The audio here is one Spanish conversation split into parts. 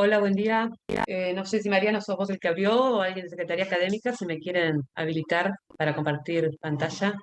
Hola, buen día. No sé si Mariano sos vos el que abrió o alguien de Secretaría Académica, si me quieren habilitar para compartir pantalla.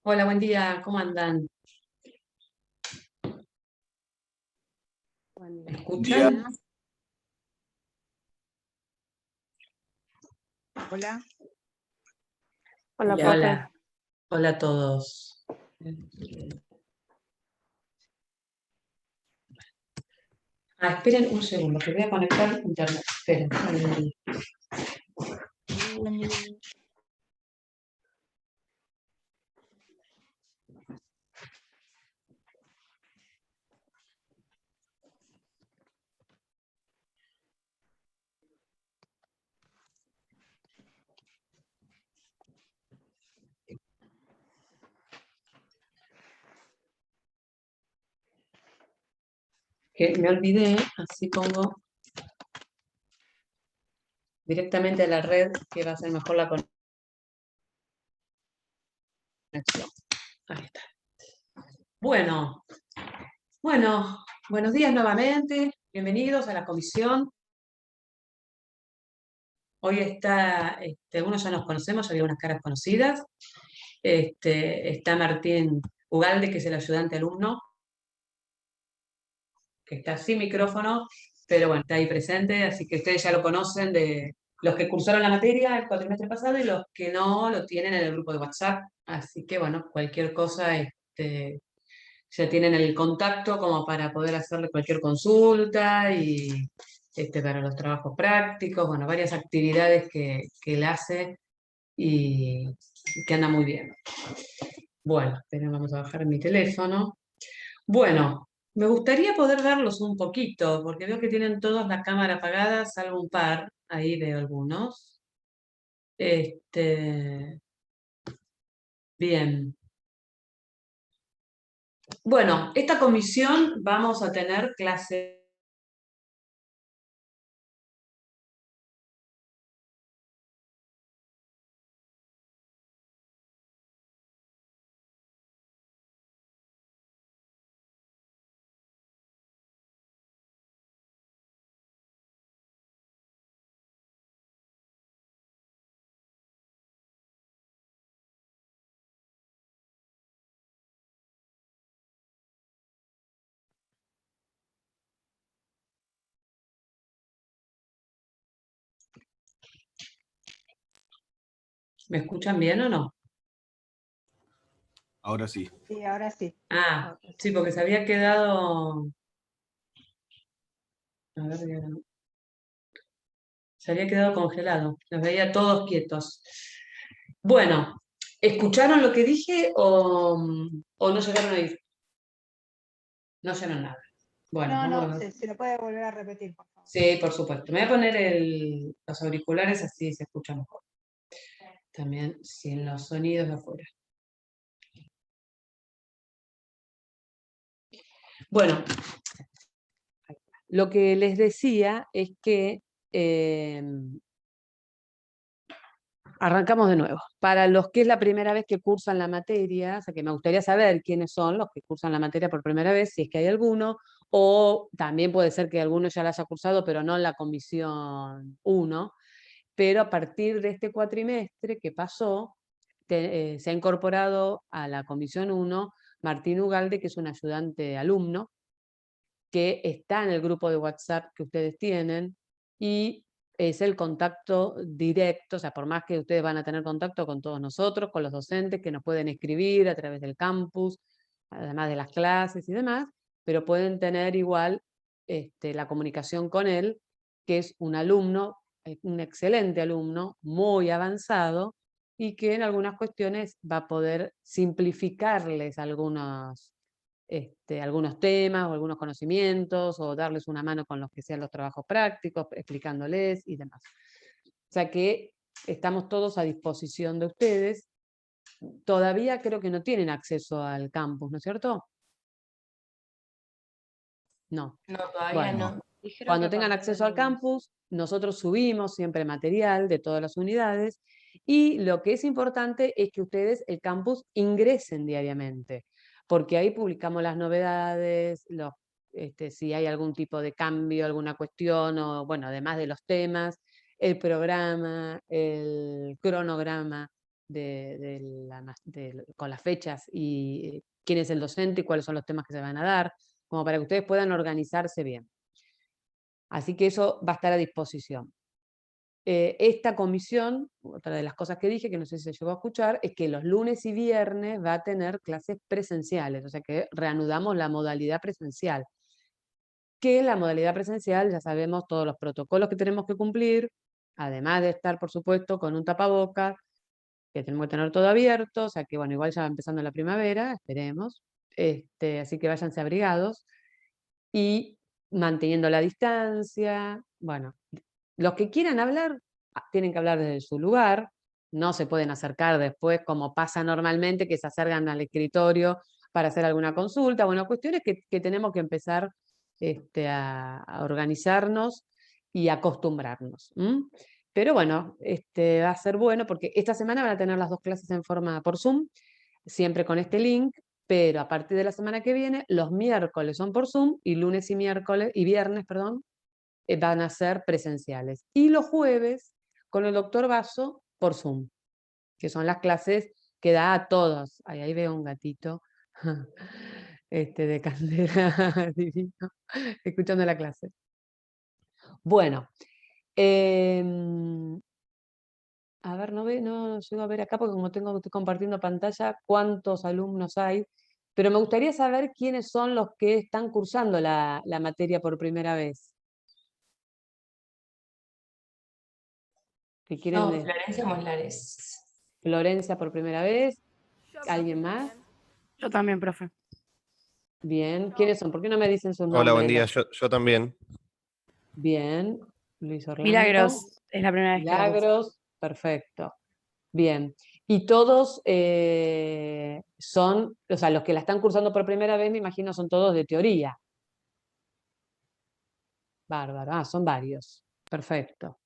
Hola, buen día. ¿Cómo andan? Buen ¿Me día. escuchan? Hola. Hola, Hola, profe. hola. Hola a todos. Esperen un segundo, que voy a conectar internet. Esperen. que me olvidé, así pongo directamente a la red, que va a ser mejor la conexión. Ahí está. Bueno, buenos días nuevamente. Bienvenidos a la comisión. Hoy está, algunos ya nos conocemos, ya había unas caras conocidas. Está Martín Ugalde, que es el ayudante alumno, que está sin micrófono, pero bueno, está ahí presente, así que ustedes ya lo conocen de los que cursaron la materia el cuatrimestre pasado y los que no lo tienen en el grupo de WhatsApp. Así que bueno, cualquier cosa, ya tienen el contacto como para poder hacerle cualquier consulta y para los trabajos prácticos, bueno, varias actividades que él hace y que anda muy bien. Bueno, pero vamos a bajar mi teléfono. Bueno, me gustaría poder verlos un poquito, porque veo que tienen todos la cámara apagada, salvo un par, ahí veo algunos. Bien. Bueno, esta comisión vamos a tener clase. ¿Me escuchan bien o no? Ahora sí. Sí, ahora sí. Ah, sí, porque se había quedado. A ver, se había quedado congelado. Los veía todos quietos. Bueno, ¿escucharon lo que dije o no llegaron a ir? No oyeron nada. Bueno, vamos a ver. Se lo puede volver a repetir, por favor. Sí, por supuesto. Me voy a poner los auriculares así se escucha mejor. También sin los sonidos de afuera. Bueno, lo que les decía es que arrancamos de nuevo. Para los que es la primera vez que cursan la materia, o sea que me gustaría saber quiénes son los que cursan la materia por primera vez, si es que hay alguno, o también puede ser que alguno ya la haya cursado, pero no en la comisión 1, pero a partir de este cuatrimestre que pasó, se ha incorporado a la comisión 1 Martín Ugalde, que es un ayudante alumno, que está en el grupo de WhatsApp que ustedes tienen, y es el contacto directo, o sea, por más que ustedes van a tener contacto con todos nosotros, con los docentes que nos pueden escribir a través del campus, además de las clases y demás, pero pueden tener igual la comunicación con él, que es un alumno, un excelente alumno, muy avanzado, y que en algunas cuestiones va a poder simplificarles algunos temas o algunos conocimientos, o darles una mano con los que sean los trabajos prácticos, explicándoles y demás. O sea que estamos todos a disposición de ustedes. Todavía creo que no tienen acceso al campus, ¿no es cierto? No. No, todavía Bueno, no. Dijeron cuando que tengan a partir acceso del al lunes. campus, nosotros subimos siempre material de todas las unidades, y lo que es importante es que ustedes el campus ingresen diariamente, porque ahí publicamos las novedades, si hay algún tipo de cambio, alguna cuestión, o bueno, además de los temas, el programa, el cronograma con las fechas y quién es el docente y cuáles son los temas que se van a dar, como para que ustedes puedan organizarse bien. Así que eso va a estar a disposición. Esta comisión, otra de las cosas que dije, que no sé si se llegó a escuchar, es que los lunes y viernes va a tener clases presenciales, o sea que reanudamos la modalidad presencial. Que la modalidad presencial ya sabemos todos los protocolos que tenemos que cumplir, además de estar, por supuesto, con un tapabocas, que tenemos que tener todo abierto, o sea que bueno, igual ya va empezando la primavera, esperemos, así que váyanse abrigados, y manteniendo la distancia. Bueno, los que quieran hablar, tienen que hablar desde su lugar, no se pueden acercar después como pasa normalmente, que se acercan al escritorio para hacer alguna consulta. Bueno, cuestiones que tenemos que empezar a organizarnos y acostumbrarnos. Pero bueno, va a ser bueno porque esta semana van a tener las 2 clases en forma por Zoom, siempre con este link, pero a partir de la semana que viene, los miércoles son por Zoom y lunes y viernes, perdón, van a ser presenciales. Y los jueves con el doctor Basso por Zoom, que son las clases que da a todos. Ahí veo un gatito de candela divino, escuchando la clase. Bueno, a ver, no llego a ver acá porque como estoy compartiendo pantalla, cuántos alumnos hay, pero me gustaría saber quiénes son los que están cursando la materia por primera vez. Que quieren No, Florencia Molares. Florencia por primera vez. ¿Alguien más? Yo también, profe. Bien. ¿Quiénes son? ¿Por qué no me dicen sus nombres? Hola, buen día, yo también. Bien. Luis Orlando. Milagros, es la primera vez que la curso. Milagros, perfecto. Bien. Y todos son, o sea, los que la están cursando por primera vez, me imagino, son todos de teoría. Bárbaro. Ah, son varios. Perfecto.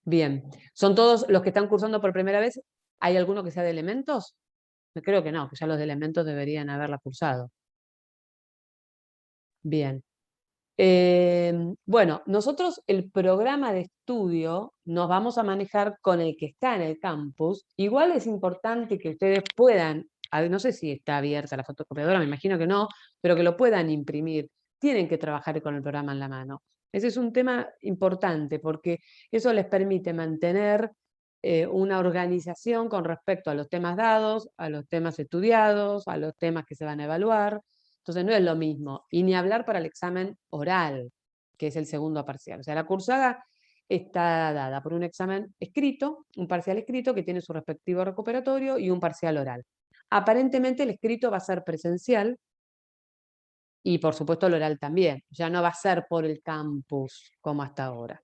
Bien. ¿Son todos los que están cursando por primera vez? ¿Hay alguno que sea de elementos? Creo que no, que ya los de elementos deberían haberla cursado. Bien. Bueno, nosotros el programa de estudio nos vamos a manejar con el que está en el campus. Igual es importante que ustedes puedan, no sé si está abierta la fotocopiadora, me imagino que no, pero que lo puedan imprimir. Tienen que trabajar con el programa en la mano. Ese es un tema importante porque eso les permite mantener una organización con respecto a los temas dados, a los temas estudiados, a los temas que se van a evaluar. Entonces no es lo mismo, y ni hablar para el examen oral, que es el segundo parcial. O sea, la cursada está dada por un examen escrito, un parcial escrito que tiene su respectivo recuperatorio y un parcial oral. Aparentemente el escrito va a ser presencial y por supuesto el oral también. Ya no va a ser por el campus como hasta ahora.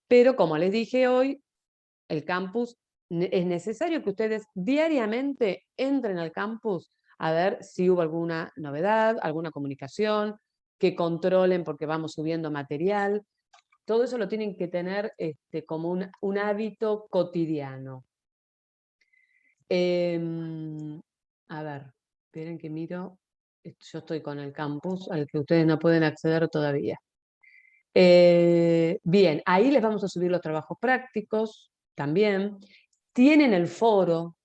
Pero como les dije hoy, el campus, es necesario que ustedes diariamente entren al campus a ver si hubo alguna novedad, alguna comunicación, que controlen porque vamos subiendo material. Todo eso lo tienen que tener como un hábito cotidiano. A ver, esperen que miro. Yo estoy con el campus al que ustedes no pueden acceder todavía. Bien, ahí les vamos a subir los trabajos prácticos también. Tienen el foro,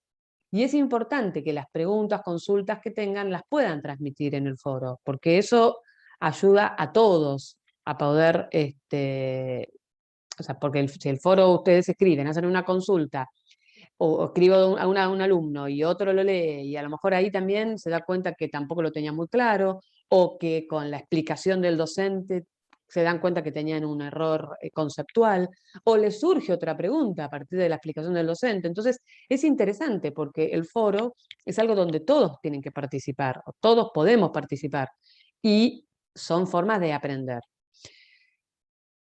y es importante que las preguntas, consultas que tengan, las puedan transmitir en el foro, porque eso ayuda a todos a poder, o sea, porque si el foro ustedes escriben, hacen una consulta, o escribo a un alumno y otro lo lee, y a lo mejor ahí también se da cuenta que tampoco lo tenía muy claro, o que con la explicación del docente se dan cuenta que tenían un error conceptual, o les surge otra pregunta a partir de la explicación del docente. Entonces, es interesante porque el foro es algo donde todos tienen que participar, o todos podemos participar, y son formas de aprender.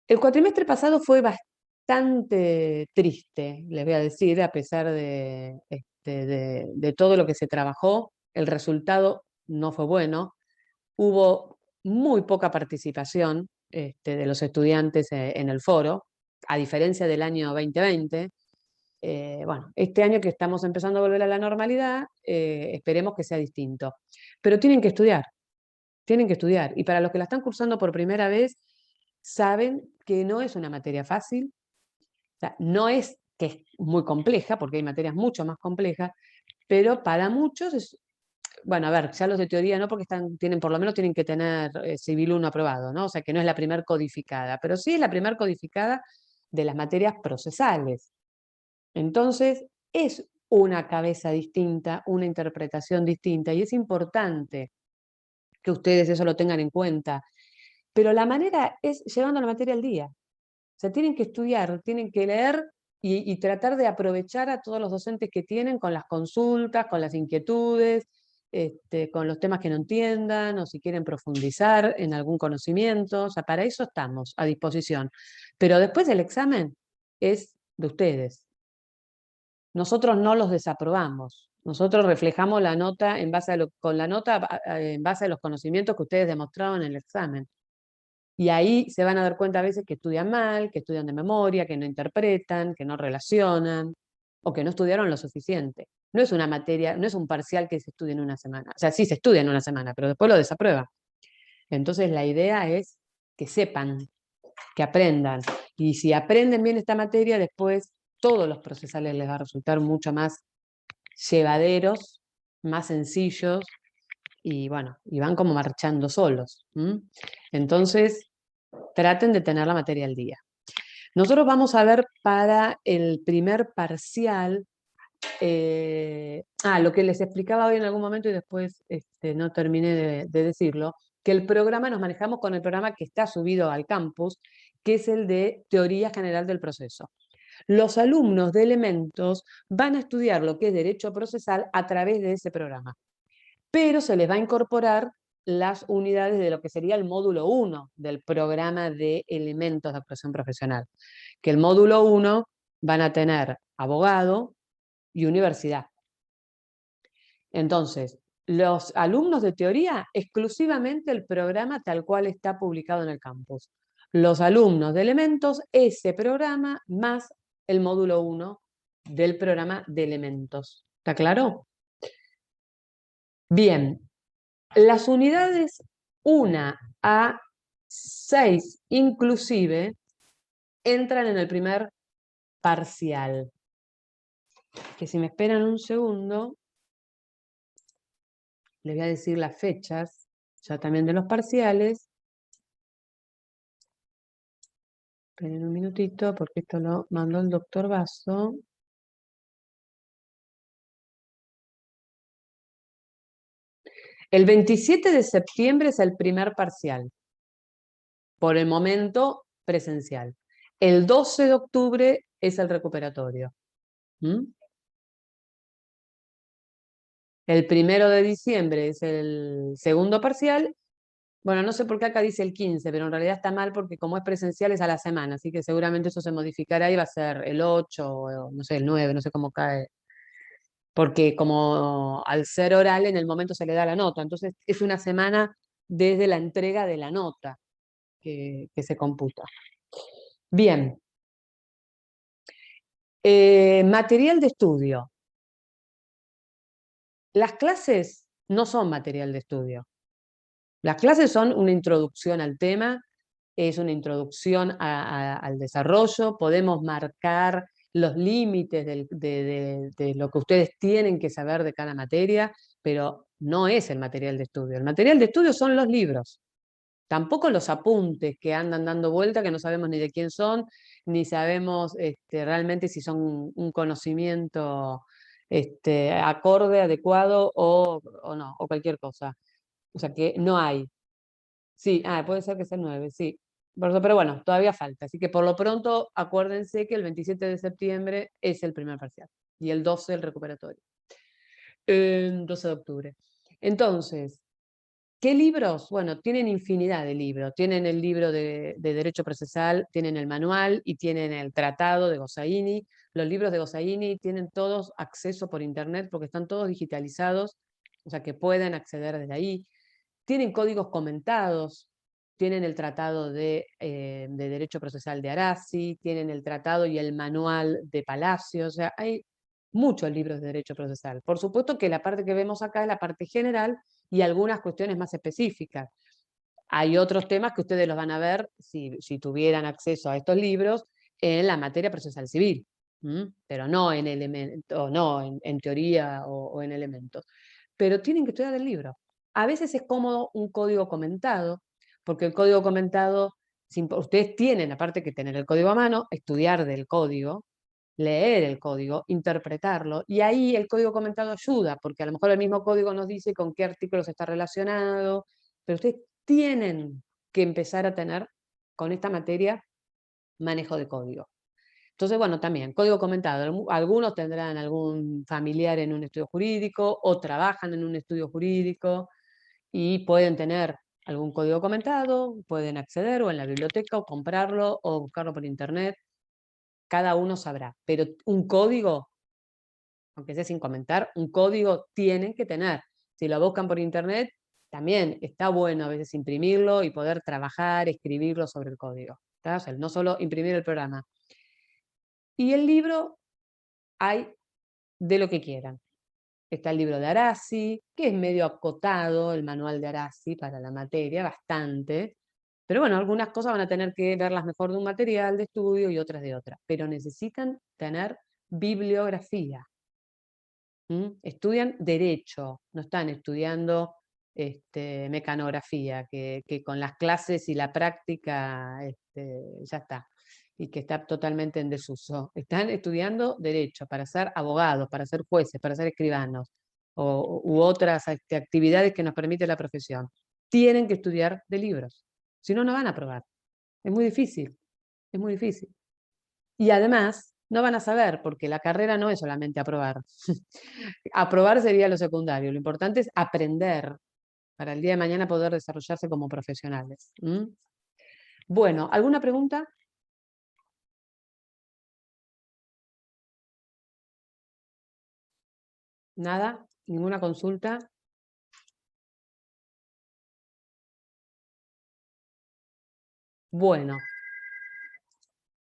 El cuatrimestre pasado fue bastante triste, les voy a decir, a pesar de todo lo que se trabajó, el resultado no fue bueno. Hubo muy poca participación de los estudiantes en el foro, a diferencia del año 2020. Bueno, este año que estamos empezando a volver a la normalidad, esperemos que sea distinto. Pero tienen que estudiar, tienen que estudiar. Y para los que la están cursando por primera vez, saben que no es una materia fácil, o sea, no es que es muy compleja, porque hay materias mucho más complejas, pero para muchos es, bueno, a ver, ya los de teoría no, porque por lo menos tienen que tener Civil 1 aprobado, ¿no? O sea, que no es la primer codificada, pero sí es la primer codificada de las materias procesales. Entonces, es una cabeza distinta, una interpretación distinta, y es importante que ustedes eso lo tengan en cuenta. Pero la manera es llevando la materia al día. O sea, tienen que estudiar, tienen que leer y tratar de aprovechar a todos los docentes que tienen con las consultas, con las inquietudes, con los temas que no entiendan, o si quieren profundizar en algún conocimiento. O sea, para eso estamos a disposición. Pero después del examen es de ustedes. Nosotros no los desaprobamos. Nosotros reflejamos la nota en base a en base a los conocimientos que ustedes demostraron en el examen. Y ahí se van a dar cuenta a veces que estudian mal, que estudian de memoria, que no interpretan, que no relacionan, o que no estudiaron lo suficiente. No es una materia, no es un parcial que se estudia en una semana. O sea, sí se estudia en una semana, pero después lo desaprueban. Entonces la idea es que sepan, que aprendan. Y si aprenden bien esta materia, después todos los procesales les va a resultar mucho más llevaderos, más sencillos, y bueno, y van como marchando solos. Entonces, traten de tener la materia al día. Nosotros vamos a ver para el primer parcial, lo que les explicaba hoy en algún momento y después no terminé de decirlo, que el programa, nos manejamos con el programa que está subido al campus, que es el de Teoría General del Proceso. Los alumnos de Elementos van a estudiar lo que es Derecho Procesal a través de ese programa, pero se les va a incorporar las unidades de lo que sería el módulo 1 del programa de Elementos de Actuación Profesional, que el módulo 1 van a tener abogado y universidad. Entonces, los alumnos de teoría, exclusivamente el programa tal cual está publicado en el campus. Los alumnos de Elementos, ese programa más el módulo 1 del programa de Elementos. ¿Está claro? Bien, las unidades 1 a 6 inclusive entran en el primer parcial. Que si me esperan un segundo, les voy a decir las fechas, ya también de los parciales. Esperen un minutito, porque esto lo mandó el doctor Basso. El 27 de septiembre es el primer parcial, por el momento presencial. El 12 de octubre es el recuperatorio. El 1 de diciembre es el segundo parcial. Bueno, no sé por qué acá dice el 15, pero en realidad está mal porque como es presencial es a la semana, así que seguramente eso se modificará y va a ser el 8 o no sé, el 9, no sé cómo cae. Porque como al ser oral en el momento se le da la nota, entonces es una semana desde la entrega de la nota que se computa. Bien. Material de estudio. Las clases no son material de estudio. Las clases son una introducción al tema, es una introducción al desarrollo, podemos marcar los límites de lo que ustedes tienen que saber de cada materia, pero no es el material de estudio. El material de estudio son los libros, tampoco los apuntes que andan dando vuelta, que no sabemos ni de quién son, ni sabemos realmente si son un conocimiento acorde, adecuado o no, o cualquier cosa. O sea que no hay. Sí, puede ser que sea el 9, sí. Pero bueno, todavía falta. Así que por lo pronto, acuérdense que el 27 de septiembre es el primer parcial y el 12 el recuperatorio. 12 de octubre. Entonces, ¿qué libros? Bueno, tienen infinidad de libros. Tienen el libro de Derecho Procesal, tienen el manual y tienen el tratado de Gossaini. Los libros de Gossaini tienen todos acceso por internet porque están todos digitalizados, o sea que pueden acceder desde ahí. Tienen códigos comentados, tienen el tratado de Derecho Procesal de Arasi, tienen el tratado y el manual de Palacio, o sea, hay muchos libros de Derecho Procesal. Por supuesto que la parte que vemos acá es la parte general y algunas cuestiones más específicas. Hay otros temas que ustedes los van a ver si tuvieran acceso a estos libros en la materia procesal civil, pero no en elementos, no en teoría o en elementos. Pero tienen que estudiar el libro. A veces es cómodo un código comentado, porque el código comentado, ustedes tienen, aparte que tener el código a mano, estudiar del código, leer el código, interpretarlo, y ahí el código comentado ayuda, porque a lo mejor el mismo código nos dice con qué artículos está relacionado, pero ustedes tienen que empezar a tener con esta materia manejo de código. Entonces, bueno, también, código comentado. Algunos tendrán algún familiar en un estudio jurídico o trabajan en un estudio jurídico y pueden tener algún código comentado, pueden acceder o en la biblioteca o comprarlo o buscarlo por internet. Cada uno sabrá. Pero un código, aunque sea sin comentar, un código tienen que tener. Si lo buscan por internet, también está bueno a veces imprimirlo y poder trabajar, escribirlo sobre el código, ¿tá? O sea, no solo imprimir el programa. Y el libro hay de lo que quieran. Está el libro de Arasi, que es medio acotado, el manual de Arasi para la materia, bastante. Pero bueno, algunas cosas van a tener que verlas mejor de un material de estudio y otras de otra. Pero necesitan tener bibliografía. Estudian derecho, no están estudiando mecanografía, que con las clases y la práctica ya está, y que está totalmente en desuso. Están estudiando derecho para ser abogados, para ser jueces, para ser escribanos, u otras actividades que nos permite la profesión. Tienen que estudiar de libros, si no, no van a aprobar. Es muy difícil, es muy difícil. Y además, no van a saber, porque la carrera no es solamente aprobar. Aprobar sería lo secundario. Lo importante es aprender para el día de mañana poder desarrollarse como profesionales. Bueno, ¿alguna pregunta? ¿Nada? ¿Ninguna consulta? Bueno.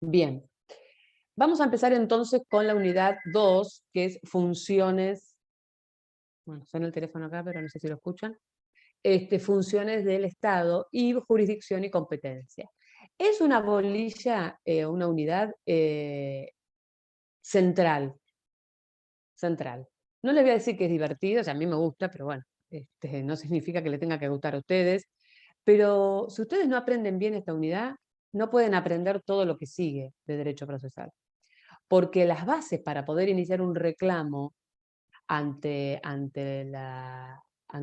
Bien. Vamos a empezar entonces con la unidad 2, que es funciones. Bueno, suena el teléfono acá, pero no sé si lo escuchan. Funciones del Estado y jurisdicción y competencia. Es una bolilla, una unidad central. No les voy a decir que es divertido, o sea, a mí me gusta, pero bueno, no significa que le tenga que gustar a ustedes. Pero si ustedes no aprenden bien esta unidad, no pueden aprender todo lo que sigue de derecho procesal. Porque las bases para poder iniciar un reclamo ante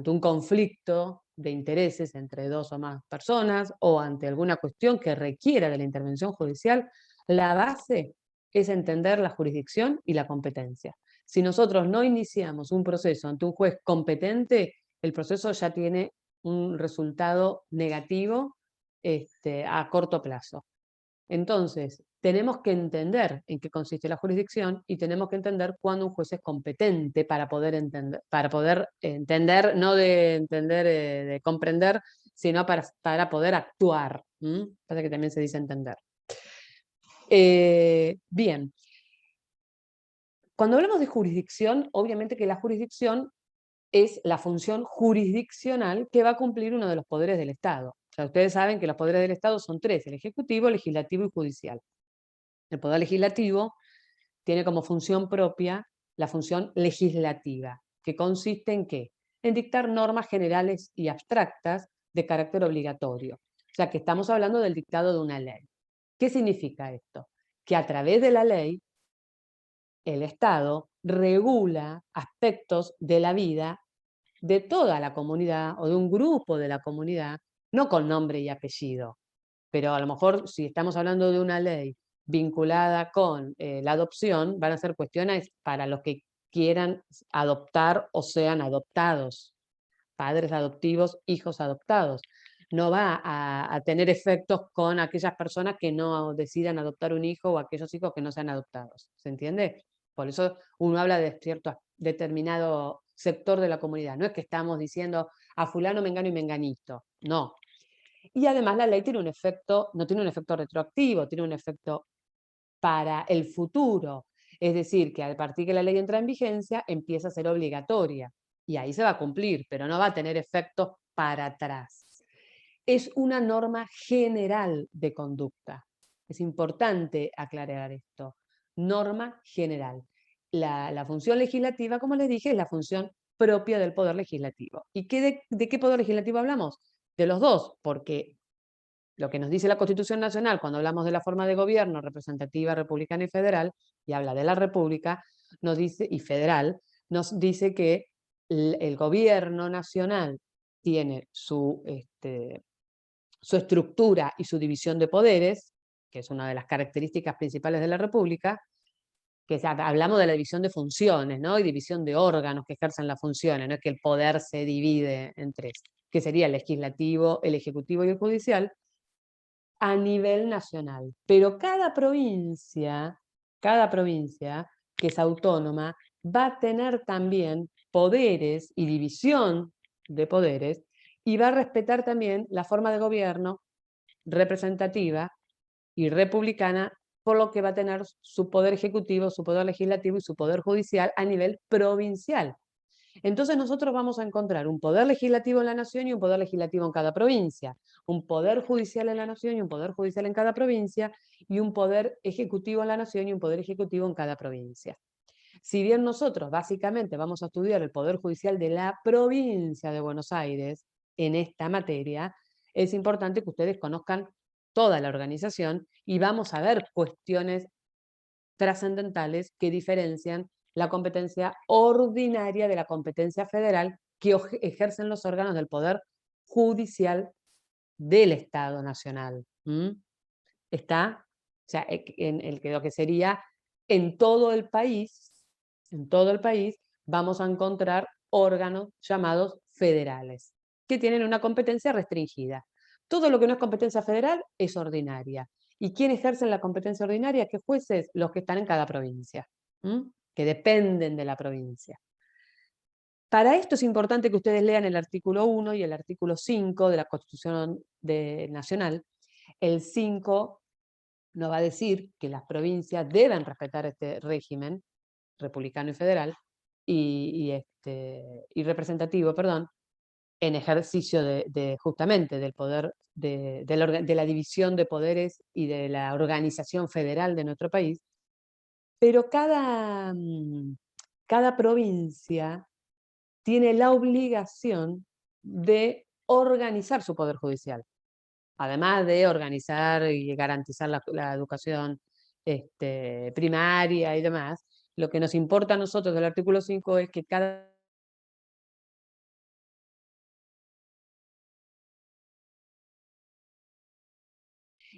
un conflicto de intereses entre dos o más personas o ante alguna cuestión que requiera de la intervención judicial, la base es entender la jurisdicción y la competencia. Si nosotros no iniciamos un proceso ante un juez competente, el proceso ya tiene un resultado negativo a corto plazo. Entonces, tenemos que entender en qué consiste la jurisdicción y tenemos que entender cuándo un juez es competente para poder entender, no de entender, de comprender, sino para poder actuar. Pasa que también se dice entender. Bien. Cuando hablamos de jurisdicción, obviamente que la jurisdicción es la función jurisdiccional que va a cumplir uno de los poderes del Estado. O sea, ustedes saben que los poderes del Estado son tres: el ejecutivo, legislativo y judicial. El poder legislativo tiene como función propia la función legislativa, que consiste en ¿qué? En dictar normas generales y abstractas de carácter obligatorio. O sea, que estamos hablando del dictado de una ley. ¿Qué significa esto? Que a través de la ley, el Estado regula aspectos de la vida de toda la comunidad o de un grupo de la comunidad, no con nombre y apellido, pero a lo mejor si estamos hablando de una ley vinculada con la adopción, van a ser cuestiones para los que quieran adoptar o sean adoptados, padres adoptivos, hijos adoptados. No va a tener efectos con aquellas personas que no decidan adoptar un hijo o aquellos hijos que no sean adoptados. ¿Se entiende? Por eso uno habla de cierto determinado sector de la comunidad. No es que estamos diciendo a fulano, mengano y menganito. No. Y además la ley tiene un efecto, no tiene un efecto retroactivo, tiene un efecto para el futuro. Es decir, que a partir que la ley entra en vigencia, empieza a ser obligatoria. Y ahí se va a cumplir, pero no va a tener efectos para atrás. Es una norma general de conducta. Es importante aclarar esto. Norma general. La función legislativa, como les dije, es la función propia del Poder Legislativo. ¿Y de qué Poder Legislativo hablamos? De los dos, porque lo que nos dice la Constitución Nacional cuando hablamos de la forma de gobierno representativa, republicana y federal, y habla de la república, nos dice, y federal, nos dice que el gobierno nacional tiene su estructura y su división de poderes, que es una de las características principales de la república, que hablamos de la división de funciones, ¿no? Y división de órganos que ejercen las funciones, no es que el poder se divide en tres, que sería el legislativo, el ejecutivo y el judicial, a nivel nacional. Pero cada provincia que es autónoma va a tener también poderes y división de poderes y va a respetar también la forma de gobierno representativa y republicana, por lo que va a tener su poder ejecutivo, su poder legislativo y su poder judicial a nivel provincial. Entonces nosotros vamos a encontrar un poder legislativo en la nación y un poder legislativo en cada provincia, un poder judicial en la nación y un poder judicial en cada provincia, y un poder ejecutivo en la nación y un poder ejecutivo en cada provincia. Si bien nosotros básicamente vamos a estudiar el poder judicial de la provincia de Buenos Aires en esta materia, es importante que ustedes conozcan toda la organización y vamos a ver cuestiones trascendentales que diferencian la competencia ordinaria de la competencia federal que ejercen los órganos del Poder Judicial del Estado Nacional. ¿Está? O sea, lo que sería en todo el país, vamos a encontrar órganos llamados federales, que tienen una competencia restringida. Todo lo que no es competencia federal es ordinaria. ¿Y quién ejerce la competencia ordinaria? ¿Qué jueces? Los que están en cada provincia, que dependen de la provincia. Para esto es importante que ustedes lean el artículo 1 y el artículo 5 de la Constitución Nacional. El 5 nos va a decir que las provincias deben respetar este régimen republicano y federal y representativo, perdón, en ejercicio justamente del poder, de la división de poderes y de la organización federal de nuestro país, pero cada provincia tiene la obligación de organizar su poder judicial, además de organizar y garantizar la educación primaria y demás. Lo que nos importa a nosotros del artículo 5 es que cada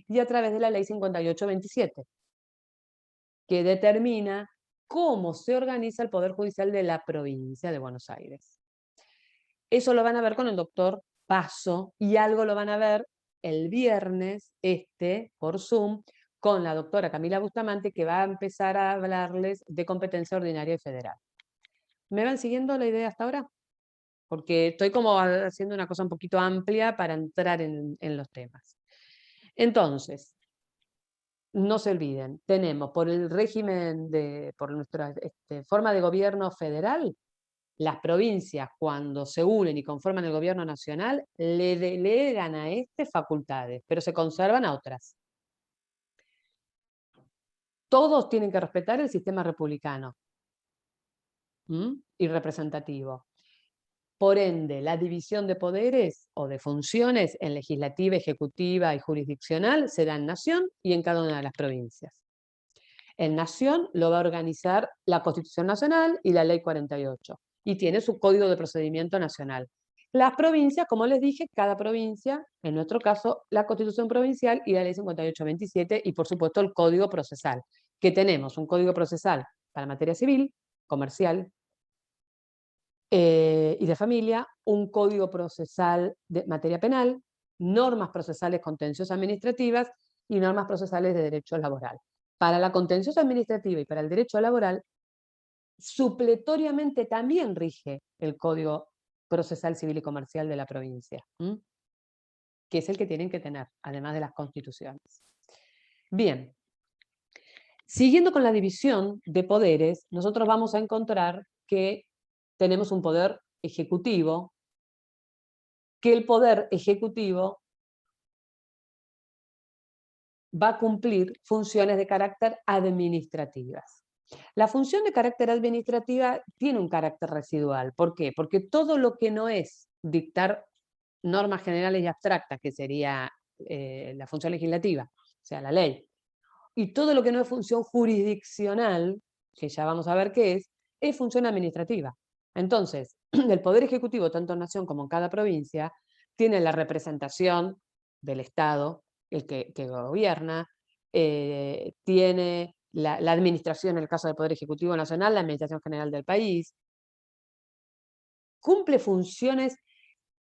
y a través de la ley 5827, que determina cómo se organiza el Poder Judicial de la provincia de Buenos Aires. Eso lo van a ver con el doctor Paso y algo lo van a ver el viernes por Zoom con la doctora Camila Bustamante, que va a empezar a hablarles de competencia ordinaria y federal. ¿Me van siguiendo la idea hasta ahora? Porque estoy como haciendo una cosa un poquito amplia para entrar en los temas. Entonces, no se olviden, tenemos por el régimen, por nuestra forma de gobierno federal, las provincias cuando se unen y conforman el gobierno nacional le delegan a facultades, pero se conservan a otras. Todos tienen que respetar el sistema republicano y representativo. Por ende, la división de poderes o de funciones en legislativa, ejecutiva y jurisdiccional se da en nación y en cada una de las provincias. En nación lo va a organizar la Constitución Nacional y la Ley 48, y tiene su Código de Procedimiento Nacional. Las provincias, como les dije, cada provincia, en nuestro caso, la Constitución Provincial y la Ley 5827, y por supuesto el Código Procesal, que tenemos un Código Procesal para materia civil, comercial, y de familia, un código procesal de materia penal, normas procesales contenciosas administrativas y normas procesales de derecho laboral. Para la contenciosa administrativa y para el derecho laboral, supletoriamente también rige el Código Procesal Civil y Comercial de la provincia, que es el que tienen que tener, además de las constituciones. Bien, siguiendo con la división de poderes, nosotros vamos a encontrar que tenemos un poder ejecutivo, que el poder ejecutivo va a cumplir funciones de carácter administrativas. La función de carácter administrativa tiene un carácter residual. ¿Por qué? Porque todo lo que no es dictar normas generales y abstractas, que sería la función legislativa, o sea, la ley, y todo lo que no es función jurisdiccional, que ya vamos a ver qué es función administrativa. Entonces, el Poder Ejecutivo, tanto en nación como en cada provincia, tiene la representación del Estado, el que gobierna, tiene la administración, en el caso del Poder Ejecutivo Nacional, la administración general del país, cumple funciones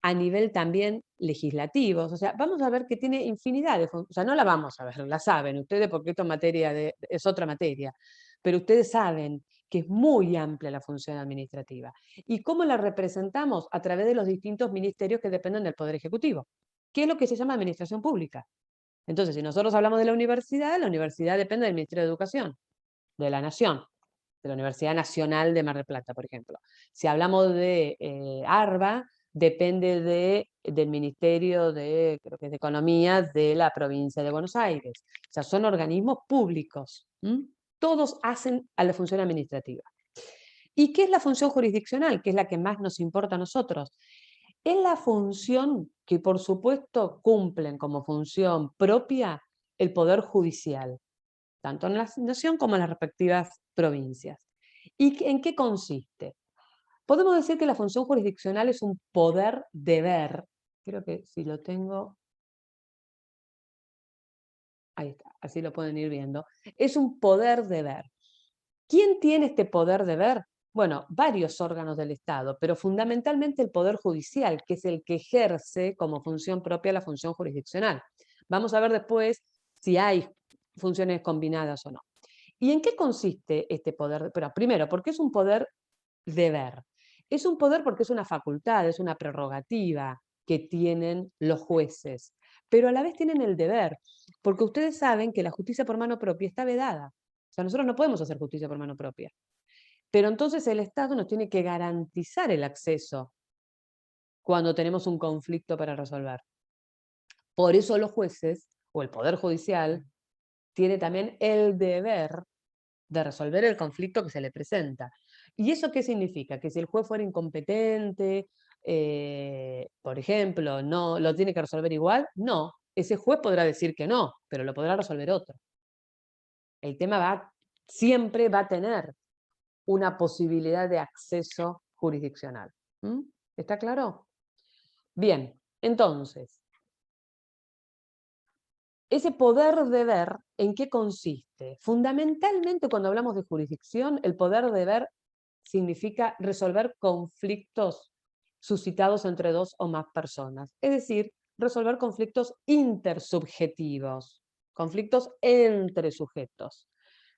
a nivel también legislativos. O sea, vamos a ver que tiene infinidad de funciones. O sea, no la vamos a ver, la saben ustedes porque esto es otra materia, pero ustedes saben que es muy amplia la función administrativa. ¿Y cómo la representamos? A través de los distintos ministerios que dependen del Poder Ejecutivo, que es lo que se llama administración pública. Entonces, si nosotros hablamos de la universidad depende del Ministerio de Educación, de la Nación, de la Universidad Nacional de Mar del Plata, por ejemplo. Si hablamos de ARBA, depende del Ministerio de, creo que es de Economía de la provincia de Buenos Aires. O sea, son organismos públicos. Todos hacen a la función administrativa. ¿Y qué es la función jurisdiccional? Que es la que más nos importa a nosotros. Es la función que, por supuesto, cumplen como función propia el Poder Judicial, tanto en la nación como en las respectivas provincias. ¿Y en qué consiste? Podemos decir que la función jurisdiccional es un poder-deber. Creo que si lo tengo... Ahí está, así lo pueden ir viendo. Es un poder-deber. ¿Quién tiene este poder-deber? Bueno, varios órganos del Estado, pero fundamentalmente el Poder Judicial, que es el que ejerce como función propia la función jurisdiccional. Vamos a ver después si hay funciones combinadas o no. ¿Y en qué consiste este poder? Pero primero, ¿por qué es un poder deber? Es un poder porque es una facultad, es una prerrogativa que tienen los jueces, pero a la vez tienen el deber, porque ustedes saben que la justicia por mano propia está vedada. O sea, nosotros no podemos hacer justicia por mano propia. Pero entonces el Estado nos tiene que garantizar el acceso cuando tenemos un conflicto para resolver. Por eso los jueces, o el Poder Judicial, tiene también el deber de resolver el conflicto que se le presenta. ¿Y eso qué significa? Que si el juez fuera incompetente, por ejemplo, no lo tiene que resolver igual, no. Ese juez podrá decir que no, pero lo podrá resolver otro. El tema siempre va a tener una posibilidad de acceso jurisdiccional. ¿Está claro? Bien, entonces, ese poder-deber, ¿en qué consiste? Fundamentalmente, cuando hablamos de jurisdicción, el poder-deber significa resolver conflictos suscitados entre dos o más personas. Es decir, resolver conflictos intersubjetivos, conflictos entre sujetos.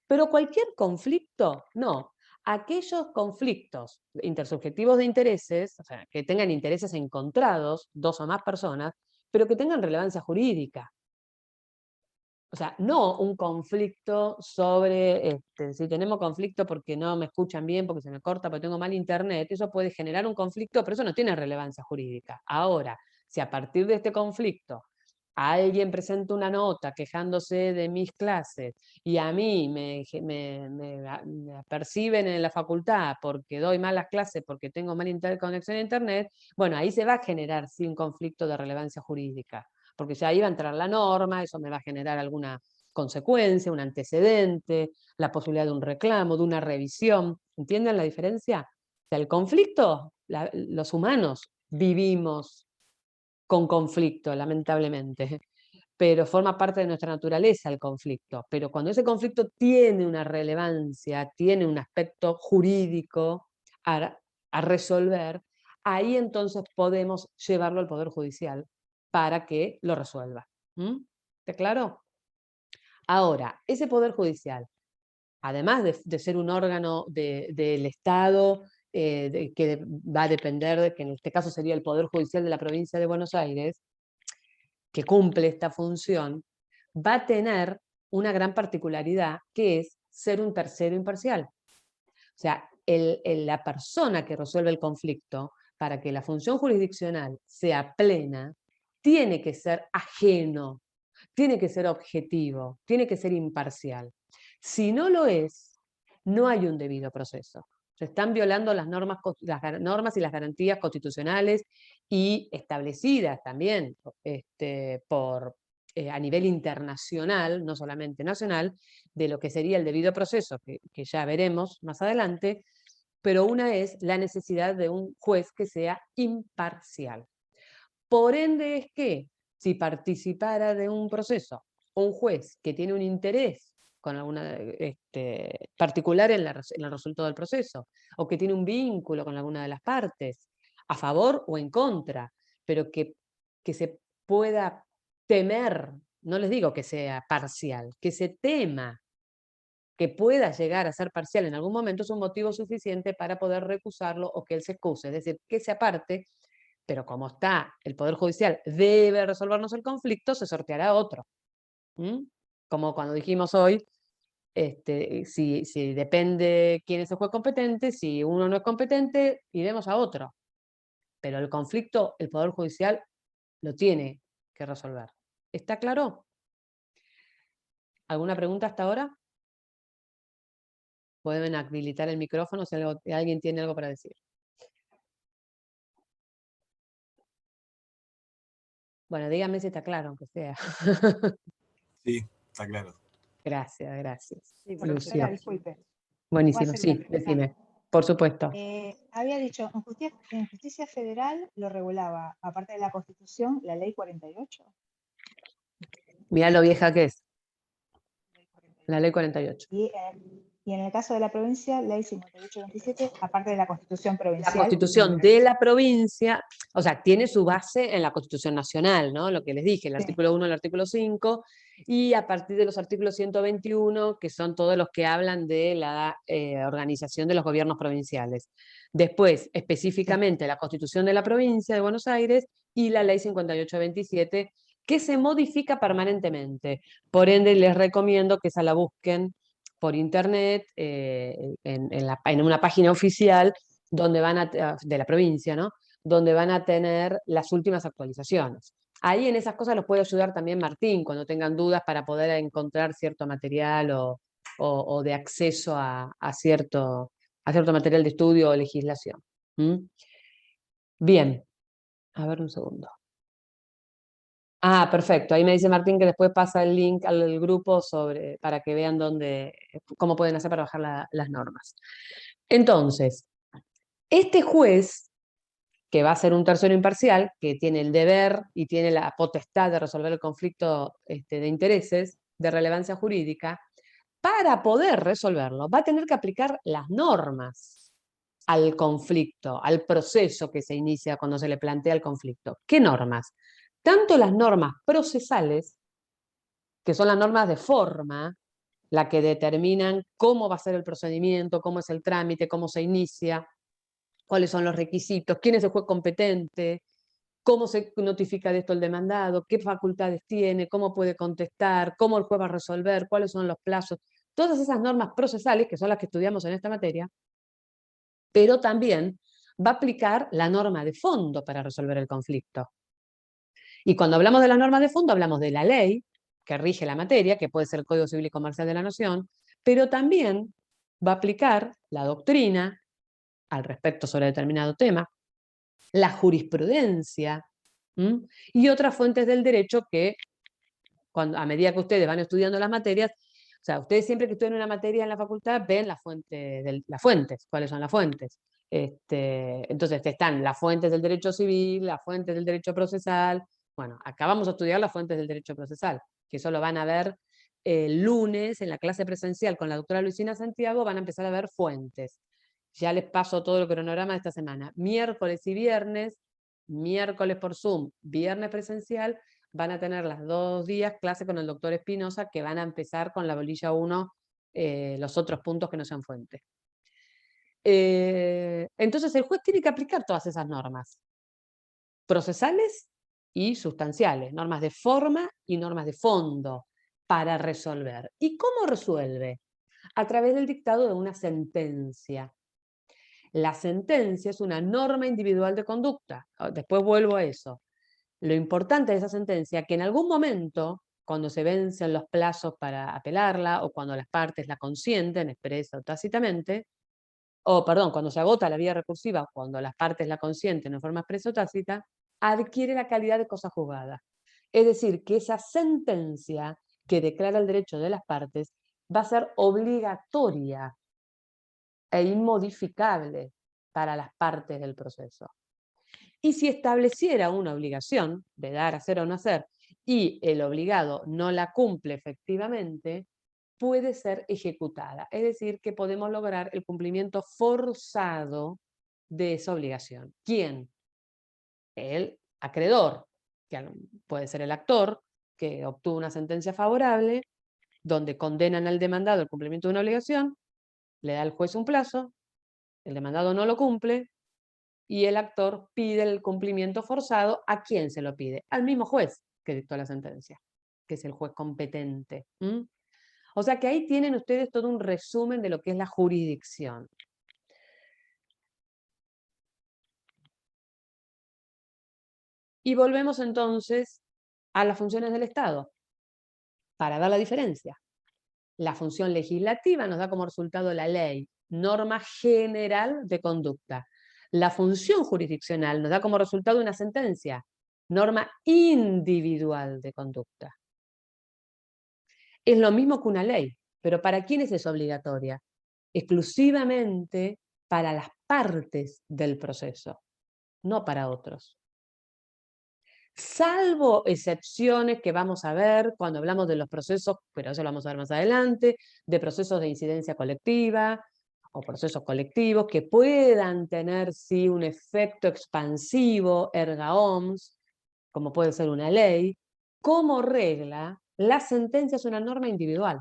Pero cualquier conflicto, no. Aquellos conflictos intersubjetivos de intereses, o sea, que tengan intereses encontrados, dos o más personas, pero que tengan relevancia jurídica. O sea, no un conflicto sobre, si tenemos conflicto porque no me escuchan bien, porque se me corta, porque tengo mal internet, eso puede generar un conflicto, pero eso no tiene relevancia jurídica. Ahora, si a partir de este conflicto alguien presenta una nota quejándose de mis clases y a mí me perciben en la facultad porque doy malas clases, porque tengo mala conexión a internet, bueno, ahí se va a generar sí un conflicto de relevancia jurídica. Porque ya ahí va a entrar la norma, eso me va a generar alguna consecuencia, un antecedente, la posibilidad de un reclamo, de una revisión. ¿Entienden la diferencia? O sea, el conflicto, los humanos vivimos con conflicto, lamentablemente, pero forma parte de nuestra naturaleza el conflicto. Pero cuando ese conflicto tiene una relevancia, tiene un aspecto jurídico a resolver, ahí entonces podemos llevarlo al Poder Judicial para que lo resuelva. ¿Está claro? Ahora, ese Poder Judicial, además de ser un órgano del Estado, que va a depender, que en este caso sería el Poder Judicial de la provincia de Buenos Aires, que cumple esta función, va a tener una gran particularidad, que es ser un tercero imparcial. O sea, la persona que resuelve el conflicto, para que la función jurisdiccional sea plena, tiene que ser ajeno, tiene que ser objetivo, tiene que ser imparcial. Si no lo es, no hay un debido proceso. Se están violando las normas y las garantías constitucionales y establecidas también a nivel internacional, no solamente nacional, de lo que sería el debido proceso, que ya veremos más adelante, pero una es la necesidad de un juez que sea imparcial. Por ende es que si participara de un proceso un juez que tiene un interés con alguna particular en el resultado del proceso, o que tiene un vínculo con alguna de las partes, a favor o en contra, pero que se pueda temer, no les digo que sea parcial, que se tema que pueda llegar a ser parcial en algún momento es un motivo suficiente para poder recusarlo o que él se excuse, es decir, que se aparte, pero como está el Poder Judicial debe resolvernos el conflicto, se sorteará otro. Como cuando dijimos hoy, si depende quién es el juez competente, si uno no es competente, iremos a otro. Pero el conflicto, el Poder Judicial lo tiene que resolver. ¿Está claro? ¿Alguna pregunta hasta ahora? Pueden habilitar el micrófono si alguien tiene algo para decir. Bueno, díganme si está claro, aunque sea. Sí, está claro. Gracias, gracias. Sí, Lucio. Disculpe. Buenísimo, hacer una sí, pregunta. decime. Por supuesto. Había dicho, en justicia federal lo regulaba, aparte de la Constitución, la Ley 48. Mirá lo vieja que es. La Ley 48. Y en el caso de la provincia, Ley 5827, aparte de la Constitución La provincial. Constitución de la provincia, o sea, tiene su base en la Constitución Nacional, ¿no? Lo que les dije, el artículo 1, el artículo 5, y a partir de los artículos 121, que son todos los que hablan de la organización de los gobiernos provinciales. Después, específicamente, la Constitución de la provincia de Buenos Aires y la Ley 5827, que se modifica permanentemente. Por ende, les recomiendo que esa la busquen por internet, en una página oficial donde de la provincia, ¿no? Donde van a tener las últimas actualizaciones. Ahí en esas cosas los puede ayudar también Martín, cuando tengan dudas para poder encontrar cierto material o de acceso a cierto material de estudio o legislación. Bien, a ver un segundo. Ah, perfecto. Ahí me dice Martín que después pasa el link al grupo para que vean cómo pueden hacer para bajar las normas. Entonces, este juez, que va a ser un tercero imparcial, que tiene el deber y tiene la potestad de resolver el conflicto de intereses de relevancia jurídica, para poder resolverlo va a tener que aplicar las normas al conflicto, al proceso que se inicia cuando se le plantea el conflicto. ¿Qué normas? Tanto las normas procesales, que son las normas de forma, la que determinan cómo va a ser el procedimiento, cómo es el trámite, cómo se inicia, cuáles son los requisitos, quién es el juez competente, cómo se notifica de esto el demandado, qué facultades tiene, cómo puede contestar, cómo el juez va a resolver, cuáles son los plazos. Todas esas normas procesales, que son las que estudiamos en esta materia, pero también va a aplicar la norma de fondo para resolver el conflicto. Y cuando hablamos de la norma de fondo, hablamos de la ley que rige la materia, que puede ser el Código Civil y Comercial de la Nación, pero también va a aplicar la doctrina al respecto sobre determinado tema, la jurisprudencia y otras fuentes del derecho que, a medida que ustedes van estudiando las materias, o sea, ustedes siempre que estudian una materia en la facultad ven las fuentes, cuáles son las fuentes. Entonces están las fuentes del derecho civil, las fuentes del derecho procesal. Bueno, acá vamos a estudiar las fuentes del derecho procesal, que eso lo van a ver el lunes en la clase presencial con la doctora Luisina Santiago, van a empezar a ver fuentes. Ya les paso todo el cronograma de esta semana. Miércoles y viernes, miércoles por Zoom, viernes presencial, van a tener las 2 días clase con el doctor Espinosa, que van a empezar con la bolilla 1, los otros puntos que no sean fuente. Entonces el juez tiene que aplicar todas esas normas, procesales y sustanciales, normas de forma y normas de fondo, para resolver. ¿Y cómo resuelve? A través del dictado de una sentencia. La sentencia es una norma individual de conducta. Después vuelvo a eso. Lo importante de esa sentencia es que en algún momento, cuando se vencen los plazos para apelarla o cuando las partes la consienten, expresa o tácitamente, cuando se agota la vía recursiva, cuando las partes la consienten en forma expresa o tácita, adquiere la calidad de cosa juzgada. Es decir, que esa sentencia que declara el derecho de las partes va a ser obligatoria e inmodificable para las partes del proceso. Y si estableciera una obligación de dar, hacer o no hacer, y el obligado no la cumple efectivamente, puede ser ejecutada. Es decir, que podemos lograr el cumplimiento forzado de esa obligación. ¿Quién? El acreedor, que puede ser el actor, que obtuvo una sentencia favorable, donde condenan al demandado al cumplimiento de una obligación, le da al juez un plazo, el demandado no lo cumple, y el actor pide el cumplimiento forzado. ¿A quién se lo pide? Al mismo juez que dictó la sentencia, que es el juez competente. O sea que ahí tienen ustedes todo un resumen de lo que es la jurisdicción. Y volvemos entonces a las funciones del Estado, para ver la diferencia. La función legislativa nos da como resultado la ley, norma general de conducta. La función jurisdiccional nos da como resultado una sentencia, norma individual de conducta. Es lo mismo que una ley, pero ¿para quiénes es obligatoria? Exclusivamente para las partes del proceso, no para otros. Salvo excepciones que vamos a ver cuando hablamos de los procesos, pero eso lo vamos a ver más adelante, de procesos de incidencia colectiva o procesos colectivos que puedan tener, sí, un efecto expansivo, erga omnes, como puede ser una ley. Como regla, la sentencia es una norma individual.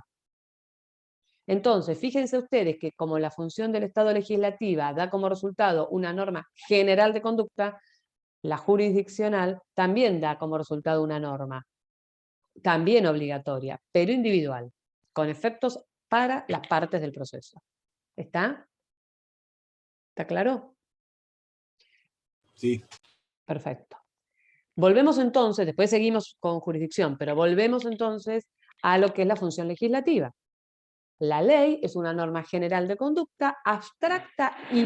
Entonces, fíjense ustedes que como la función del Estado legislativa da como resultado una norma general de conducta, la jurisdiccional también da como resultado una norma, también obligatoria, pero individual, con efectos para las partes del proceso. ¿Está? ¿Está claro? Sí. Perfecto. Volvemos entonces, después seguimos con jurisdicción, pero volvemos entonces a lo que es la función legislativa. La ley es una norma general de conducta abstracta y...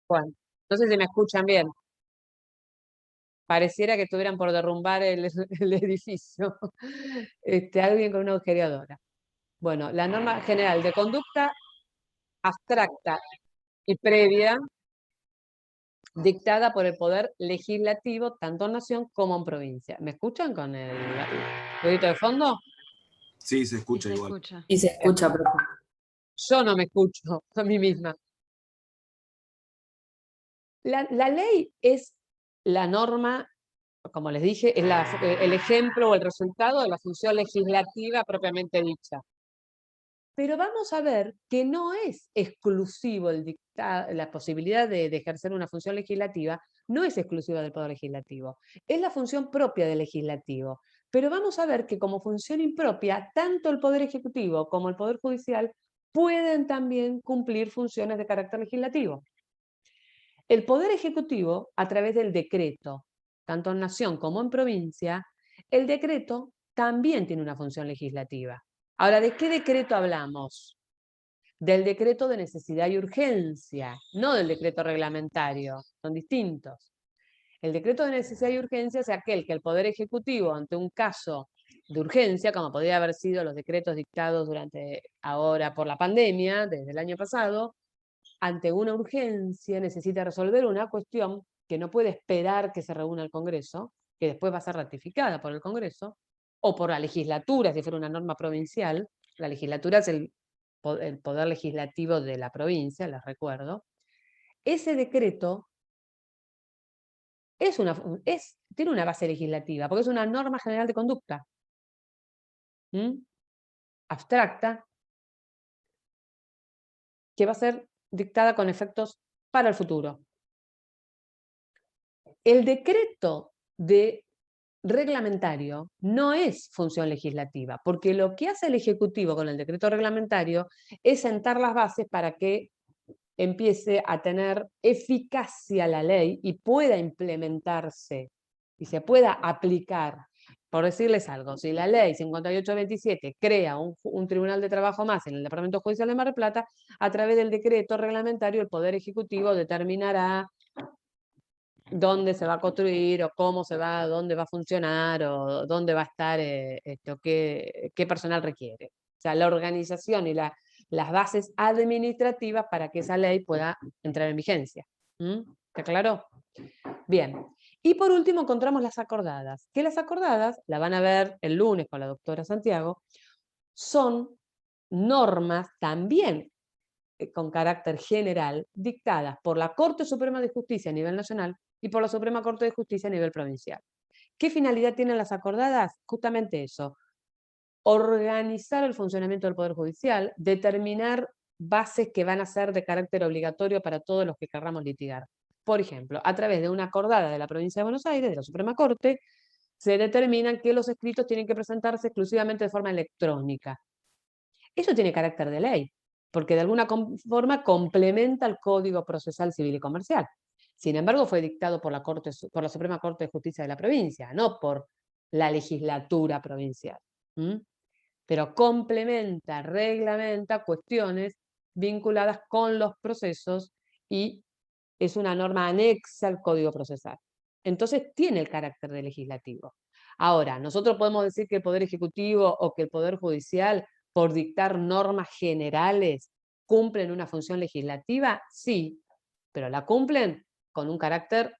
Bueno, no sé si me escuchan bien. Pareciera que estuvieran por derrumbar el edificio. Alguien con una agujereadora. Bueno, la norma general de conducta abstracta y previa, dictada por el poder legislativo, tanto en nación como en provincia. ¿Me escuchan con el ruidito de fondo? Sí, se escucha Se igual. escucha. Y se escucha, profe. Yo no me escucho a mí misma. La ley es la norma, como les dije, es el ejemplo o el resultado de la función legislativa propiamente dicha. Pero vamos a ver que no es exclusivo la posibilidad de ejercer una función legislativa, no es exclusiva del Poder Legislativo, es la función propia del Legislativo. Pero vamos a ver que como función impropia, tanto el Poder Ejecutivo como el Poder Judicial pueden también cumplir funciones de carácter legislativo. El Poder Ejecutivo, a través del decreto, tanto en nación como en provincia, el decreto también tiene una función legislativa. Ahora, ¿de qué decreto hablamos? Del decreto de necesidad y urgencia, no del decreto reglamentario, son distintos. El decreto de necesidad y urgencia es aquel que el Poder Ejecutivo, ante un caso de urgencia, como podría haber sido los decretos dictados ahora por la pandemia, desde el año pasado, ante una urgencia necesita resolver una cuestión que no puede esperar que se reúna el Congreso, que después va a ser ratificada por el Congreso, o por la legislatura, si fuera una norma provincial. La legislatura es el poder legislativo de la provincia, les recuerdo. Ese decreto tiene una base legislativa, porque es una norma general de conducta. Abstracta, que va a ser dictada con efectos para el futuro. El decreto reglamentario no es función legislativa, porque lo que hace el Ejecutivo con el decreto reglamentario es sentar las bases para que empiece a tener eficacia la ley y pueda implementarse y se pueda aplicar. Por decirles algo, si la ley 5827 crea un tribunal de trabajo más en el Departamento Judicial de Mar del Plata, a través del decreto reglamentario el Poder Ejecutivo determinará dónde se va a construir, o cómo dónde va a funcionar, o dónde va a estar, qué personal requiere. O sea, la organización y las bases administrativas para que esa ley pueda entrar en vigencia. ¿Está claro? Bien. Y por último encontramos las acordadas. Que las acordadas, la van a ver el lunes con la doctora Santiago, son normas también con carácter general, dictadas por la Corte Suprema de Justicia a nivel nacional y por la Suprema Corte de Justicia a nivel provincial, ¿Qué finalidad tienen las acordadas? Justamente eso, organizar el funcionamiento del Poder Judicial, determinar bases que van a ser de carácter obligatorio para todos los que querramos litigar. Por ejemplo, a través de una acordada de la Provincia de Buenos Aires, de la Suprema Corte, se determinan que los escritos tienen que presentarse exclusivamente de forma electrónica. Eso tiene carácter de ley, porque de alguna forma complementa el Código Procesal Civil y Comercial. Sin embargo, fue dictado por la Suprema Corte de Justicia de la provincia, no por la legislatura provincial. Pero complementa, reglamenta cuestiones vinculadas con los procesos y es una norma anexa al Código Procesal. Entonces tiene el carácter de legislativo. Ahora, nosotros podemos decir que el Poder Ejecutivo o que el Poder Judicial, por dictar normas generales, cumplen una función legislativa, sí, pero la cumplen con un carácter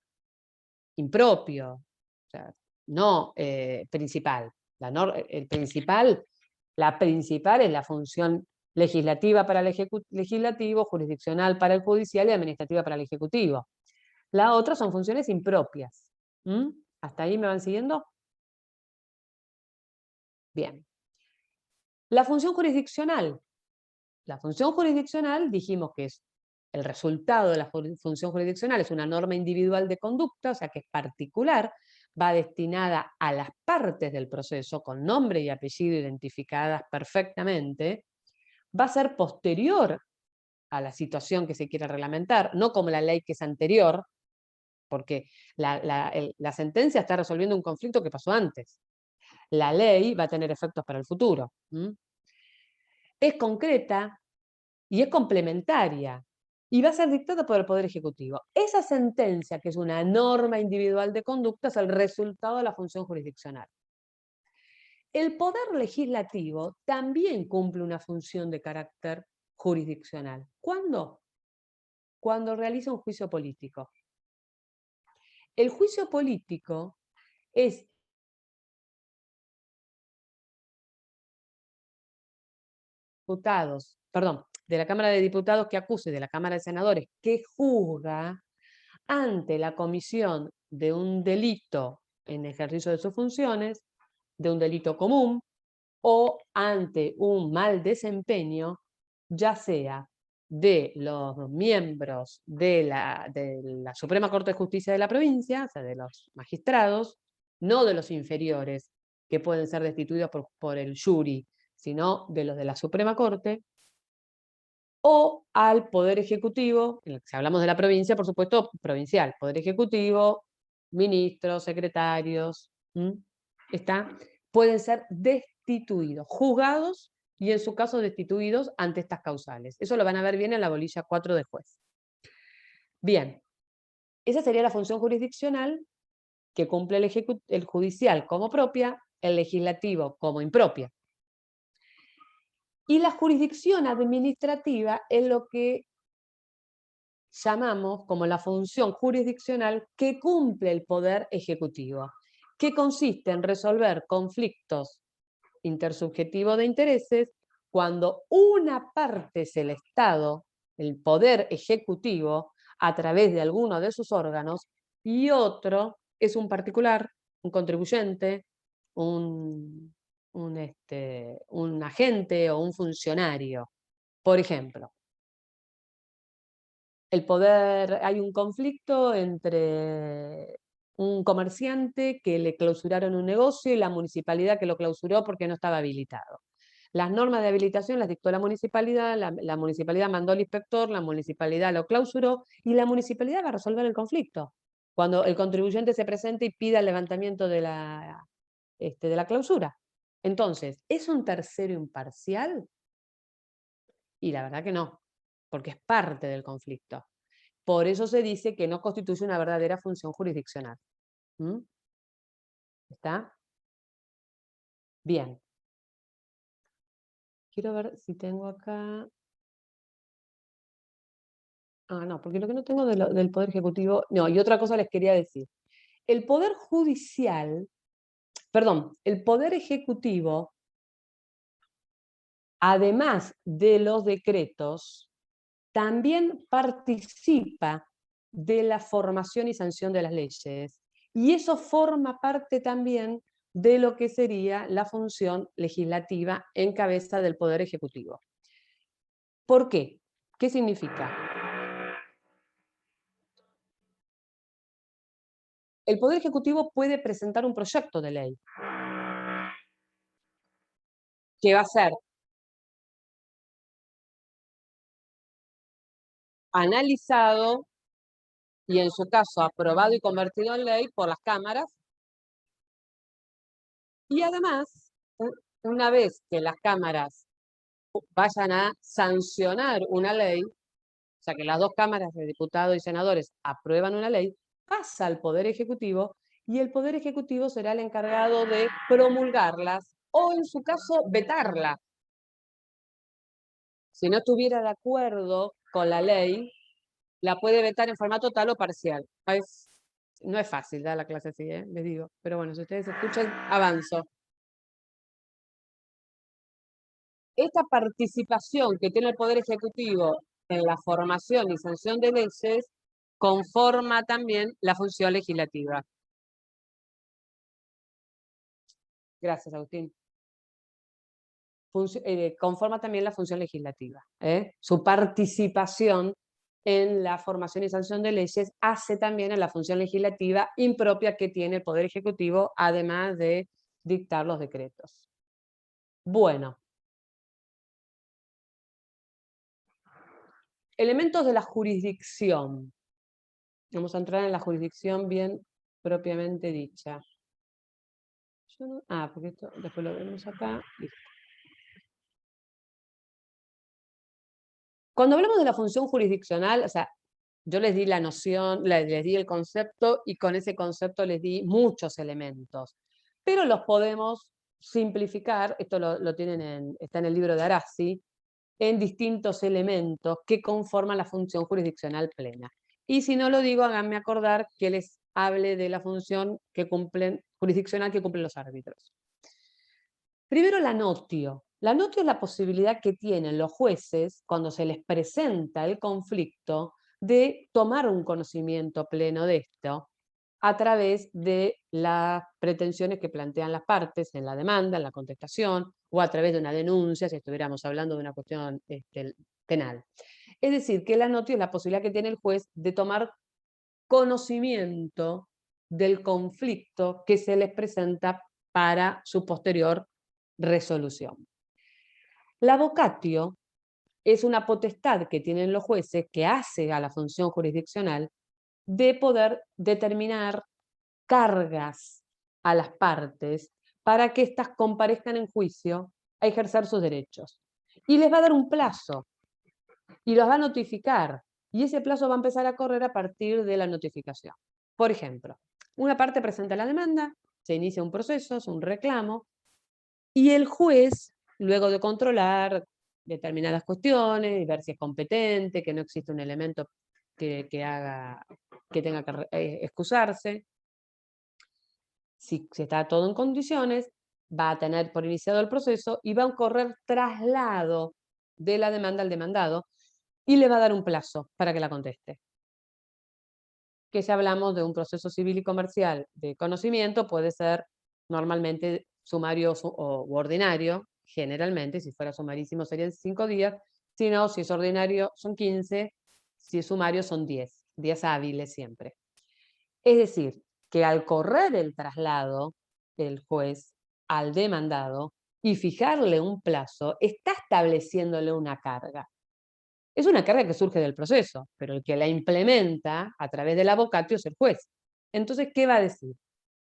impropio, o sea, no principal. La principal es la función legislativa para el legislativo, jurisdiccional para el judicial y administrativa para el ejecutivo. La otra son funciones impropias. ¿Hasta ahí me van siguiendo? Bien. La función jurisdiccional. La función jurisdiccional dijimos que es el resultado de la función jurisdiccional, es una norma individual de conducta, o sea que es particular, va destinada a las partes del proceso, con nombre y apellido identificadas perfectamente, va a ser posterior a la situación que se quiere reglamentar, no como la ley que es anterior, porque la sentencia está resolviendo un conflicto que pasó antes. La ley va a tener efectos para el futuro. Es concreta y es complementaria, y va a ser dictada por el Poder Ejecutivo. Esa sentencia, que es una norma individual de conducta, es el resultado de la función jurisdiccional. El Poder Legislativo también cumple una función de carácter jurisdiccional. ¿Cuándo? Cuando realiza un juicio político. El juicio político es de la Cámara de Diputados que acuse, de la Cámara de Senadores que juzga ante la comisión de un delito en ejercicio de sus funciones, de un delito común, o ante un mal desempeño, ya sea de los miembros de la Suprema Corte de Justicia de la provincia, o sea, de los magistrados, no de los inferiores, que pueden ser destituidos por el jury, sino de los de la Suprema Corte, o al Poder Ejecutivo, si hablamos de la provincia, por supuesto, provincial, Poder Ejecutivo, ministros, secretarios, pueden ser destituidos, juzgados y en su caso destituidos ante estas causales. Eso lo van a ver bien en la bolilla 4 de juez. Bien, esa sería la función jurisdiccional que cumple el judicial como propia, el legislativo como impropia. Y la jurisdicción administrativa es lo que llamamos como la función jurisdiccional que cumple el Poder Ejecutivo, que consiste en resolver conflictos intersubjetivos de intereses cuando una parte es el Estado, el Poder Ejecutivo, a través de alguno de sus órganos, y otro es un particular, un contribuyente, un agente o un funcionario. Por ejemplo, hay un conflicto entre un comerciante que le clausuraron un negocio y la municipalidad que lo clausuró porque no estaba habilitado. Las normas de habilitación las dictó la municipalidad, la municipalidad mandó al inspector, la municipalidad lo clausuró y la municipalidad va a resolver el conflicto. Cuando el contribuyente se presente y pida el levantamiento de la clausura. Entonces, ¿es un tercero imparcial? Y la verdad que no, porque es parte del conflicto. Por eso se dice que no constituye una verdadera función jurisdiccional. ¿Está? Bien. Quiero ver si tengo acá... Ah, no, porque lo que no tengo del Poder Ejecutivo... No, y otra cosa les quería decir. El Poder Judicial, el Poder Ejecutivo, además de los decretos, también participa de la formación y sanción de las leyes Y eso forma parte también de lo que sería la función legislativa en cabeza del Poder Ejecutivo. ¿Por qué? ¿Qué significa? El Poder Ejecutivo puede presentar un proyecto de ley que va a ser analizado y en su caso aprobado y convertido en ley por las cámaras. Y además, una vez que las cámaras vayan a sancionar una ley, o sea que las dos cámaras de diputados y senadores aprueban una ley, pasa al Poder Ejecutivo y el Poder Ejecutivo será el encargado de promulgarlas o en su caso vetarla. Si no estuviera de acuerdo con la ley, la puede vetar en forma total o parcial. No es fácil dar la clase así, les digo. Pero bueno, si ustedes escuchan, avanzo. Esta participación que tiene el Poder Ejecutivo en la formación y sanción de leyes conforma también la función legislativa. Gracias, Agustín. Conforma también la función legislativa. Su participación en la formación y sanción de leyes hace también a la función legislativa impropia que tiene el Poder Ejecutivo, además de dictar los decretos. Bueno. Elementos de la jurisdicción. Vamos a entrar en la jurisdicción bien propiamente dicha. Porque esto después lo vemos acá. Listo. Cuando hablamos de la función jurisdiccional, o sea, yo les di la noción, les di el concepto y con ese concepto les di muchos elementos. Pero los podemos simplificar, esto lo tienen está en el libro de Arasi, en distintos elementos que conforman la función jurisdiccional plena. Y si no lo digo, háganme acordar que les hable de la función jurisdiccional que cumplen los árbitros. Primero, la notio. La notio es la posibilidad que tienen los jueces, cuando se les presenta el conflicto, de tomar un conocimiento pleno de esto a través de las pretensiones que plantean las partes en la demanda, en la contestación, o a través de una denuncia, si estuviéramos hablando de una cuestión penal. Es decir, que la notio es la posibilidad que tiene el juez de tomar conocimiento del conflicto que se les presenta para su posterior resolución. La vocatio es una potestad que tienen los jueces que hace a la función jurisdiccional de poder determinar cargas a las partes para que éstas comparezcan en juicio a ejercer sus derechos. Y les va a dar un plazo y los va a notificar. Y ese plazo va a empezar a correr a partir de la notificación. Por ejemplo, una parte presenta la demanda, se inicia un proceso, es un reclamo, y el juez, luego de controlar determinadas cuestiones y ver si es competente, que no existe un elemento que tenga que excusarse, si está todo en condiciones, va a tener por iniciado el proceso y va a correr traslado de la demanda al demandado y le va a dar un plazo para que la conteste. Que si hablamos de un proceso civil y comercial de conocimiento, puede ser normalmente sumario u ordinario, generalmente, si fuera sumarísimo serían 5 días, si no, si es ordinario son 15, si es sumario son 10 días hábiles siempre. Es decir, que al correr el traslado del juez al demandado y fijarle un plazo, está estableciéndole una carga. Es una carga que surge del proceso, pero el que la implementa a través del vocatio es el juez. Entonces, ¿qué va a decir?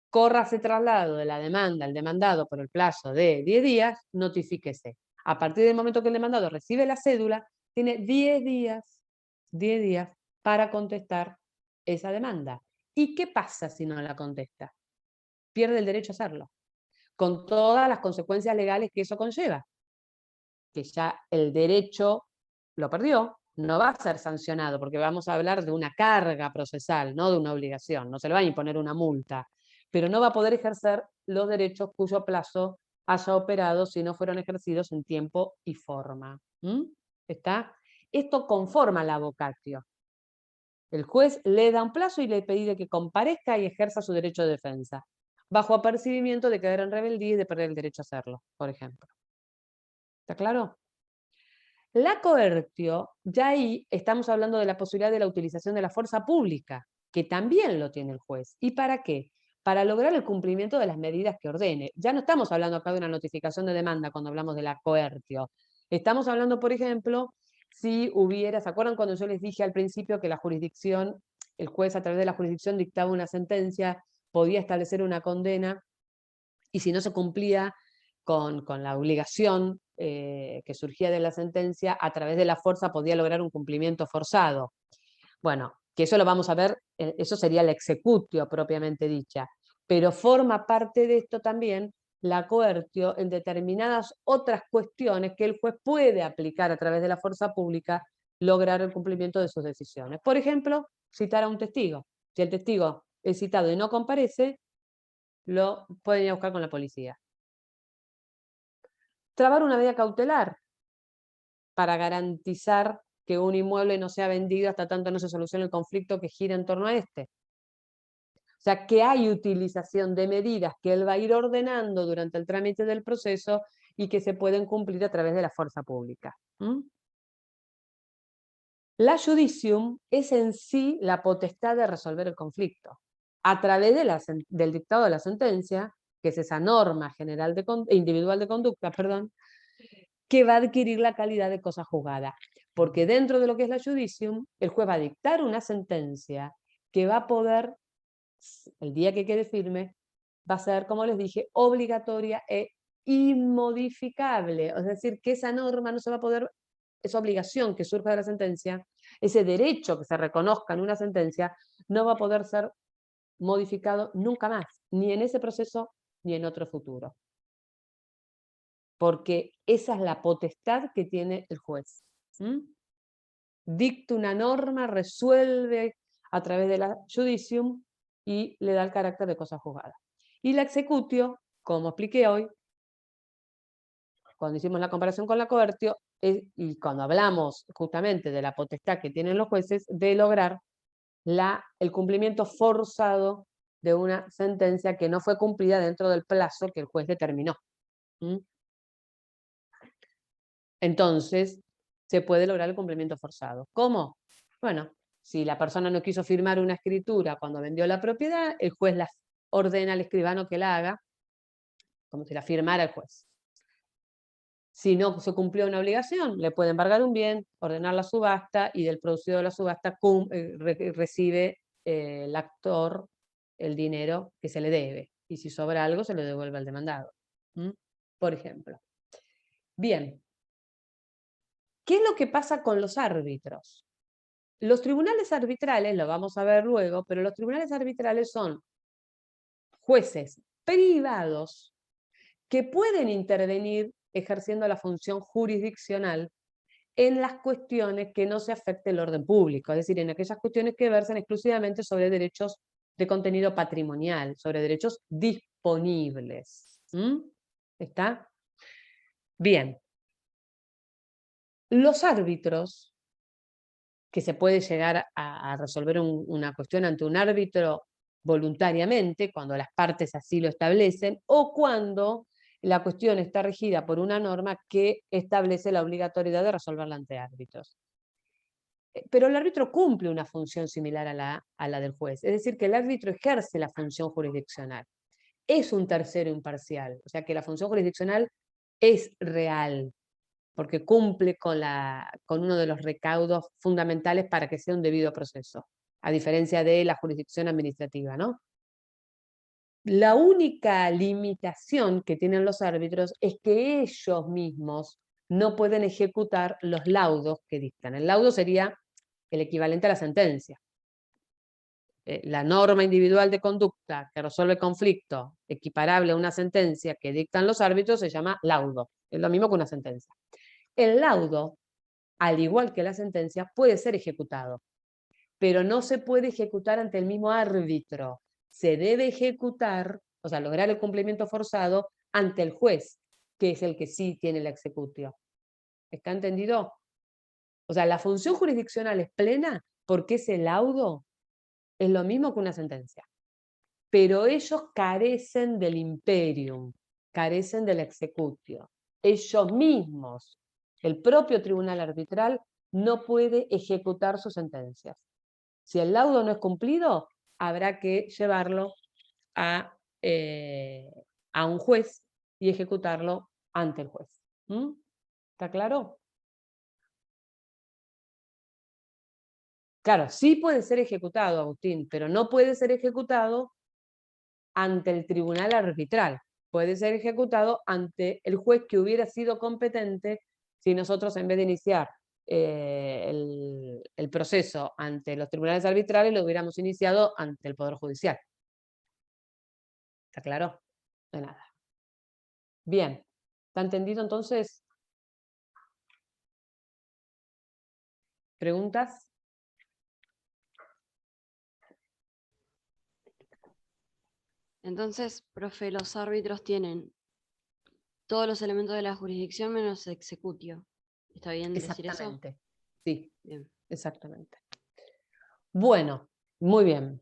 Corra ese traslado de la demanda al demandado por el plazo de 10 días, notifíquese. A partir del momento que el demandado recibe la cédula, tiene 10 días para contestar esa demanda. ¿Y qué pasa si no la contesta? Pierde el derecho a hacerlo, con todas las consecuencias legales que eso conlleva. Que ya el derecho lo perdió, no va a ser sancionado, porque vamos a hablar de una carga procesal, no de una obligación, no se le va a imponer una multa, pero no va a poder ejercer los derechos cuyo plazo haya operado si no fueron ejercidos en tiempo y forma. ¿Está? Esto conforma la vocatio. El juez le da un plazo y le pide que comparezca y ejerza su derecho de defensa, bajo apercibimiento de quedar en rebeldía y de perder el derecho a hacerlo, por ejemplo. ¿Está claro? La coertio, ya ahí estamos hablando de la posibilidad de la utilización de la fuerza pública, que también lo tiene el juez. ¿Y para qué? Para lograr el cumplimiento de las medidas que ordene. Ya no estamos hablando acá de una notificación de demanda cuando hablamos de la coertio. Estamos hablando, por ejemplo, si hubiera, ¿se acuerdan cuando yo les dije al principio que la jurisdicción, el juez a través de la jurisdicción dictaba una sentencia, podía establecer una condena, y si no se cumplía con la obligación que surgía de la sentencia, a través de la fuerza podía lograr un cumplimiento forzado? Bueno, que eso lo vamos a ver, eso sería la executio propiamente dicha, pero forma parte de esto también la coertio en determinadas otras cuestiones que el juez puede aplicar a través de la fuerza pública, lograr el cumplimiento de sus decisiones. Por ejemplo, citar a un testigo. Si el testigo es citado y no comparece, lo pueden ir a buscar con la policía. Trabar una medida cautelar para garantizar que un inmueble no sea vendido hasta tanto no se solucione el conflicto que gira en torno a este. O sea, que hay utilización de medidas que él va a ir ordenando durante el trámite del proceso y que se pueden cumplir a través de la fuerza pública. La judicium es en sí la potestad de resolver el conflicto. A través del dictado de la sentencia, que es esa norma general individual de conducta, que va a adquirir la calidad de cosa juzgada. Porque dentro de lo que es la judicium, el juez va a dictar una sentencia que va a poder, el día que quede firme, va a ser, como les dije, obligatoria e inmodificable. Es decir, que esa norma no se va a poder, esa obligación que surja de la sentencia, ese derecho que se reconozca en una sentencia, no va a poder ser modificado nunca más, ni en ese proceso ni en otro futuro. Porque esa es la potestad que tiene el juez. Dicta una norma, resuelve a través de la judicium y le da el carácter de cosa juzgada. Y la executio, como expliqué hoy, cuando hicimos la comparación con la coertio, y cuando hablamos justamente de la potestad que tienen los jueces de lograr el cumplimiento forzado de una sentencia que no fue cumplida dentro del plazo que el juez determinó. Entonces, se puede lograr el cumplimiento forzado. ¿Cómo? Bueno, si la persona no quiso firmar una escritura cuando vendió la propiedad, el juez la ordena al escribano que la haga, como si la firmara el juez. Si no se cumplió una obligación, le puede embargar un bien, ordenar la subasta, y del producido de la subasta recibe el actor el dinero que se le debe. Y si sobra algo, se lo devuelve al demandado. Por ejemplo. Bien. ¿Qué es lo que pasa con los árbitros? Los tribunales arbitrales, lo vamos a ver luego, pero los tribunales arbitrales son jueces privados que pueden intervenir ejerciendo la función jurisdiccional en las cuestiones que no se afecte el orden público, es decir, en aquellas cuestiones que versan exclusivamente sobre derechos de contenido patrimonial, sobre derechos disponibles. ¿Está? Bien. Los árbitros, que se puede llegar a resolver una cuestión ante un árbitro voluntariamente, cuando las partes así lo establecen, o cuando la cuestión está regida por una norma que establece la obligatoriedad de resolverla ante árbitros. Pero el árbitro cumple una función similar a la del juez, es decir, que el árbitro ejerce la función jurisdiccional. Es un tercero imparcial, o sea que la función jurisdiccional es real, porque cumple con uno de los recaudos fundamentales para que sea un debido proceso, a diferencia de la jurisdicción administrativa, ¿no? La única limitación que tienen los árbitros es que ellos mismos no pueden ejecutar los laudos que dictan. El laudo sería el equivalente a la sentencia. La norma individual de conducta que resuelve conflicto equiparable a una sentencia que dictan los árbitros se llama laudo. Es lo mismo que una sentencia. El laudo, al igual que la sentencia, puede ser ejecutado, pero no se puede ejecutar ante el mismo árbitro. Se debe ejecutar, o sea, lograr el cumplimiento forzado ante el juez, que es el que sí tiene la executio. ¿Está entendido? O sea, la función jurisdiccional es plena porque ese laudo es lo mismo que una sentencia. Pero ellos carecen del imperium, carecen del executio. Ellos mismos, el propio tribunal arbitral, no puede ejecutar sus sentencias. Si el laudo no es cumplido, habrá que llevarlo a un juez y ejecutarlo ante el juez. ¿Mm? ¿Está claro? Claro, sí puede ser ejecutado, Agustín, pero no puede ser ejecutado ante el tribunal arbitral. Puede ser ejecutado ante el juez que hubiera sido competente si nosotros, en vez de iniciar el proceso ante los tribunales arbitrales, lo hubiéramos iniciado ante el Poder Judicial. ¿Está claro? De nada. Bien. ¿Está entendido entonces? ¿Preguntas? Entonces, profe, los árbitros tienen todos los elementos de la jurisdicción menos executio. ¿Está bien decir eso? Exactamente. Sí, Bien. exactamente. Bueno, muy bien.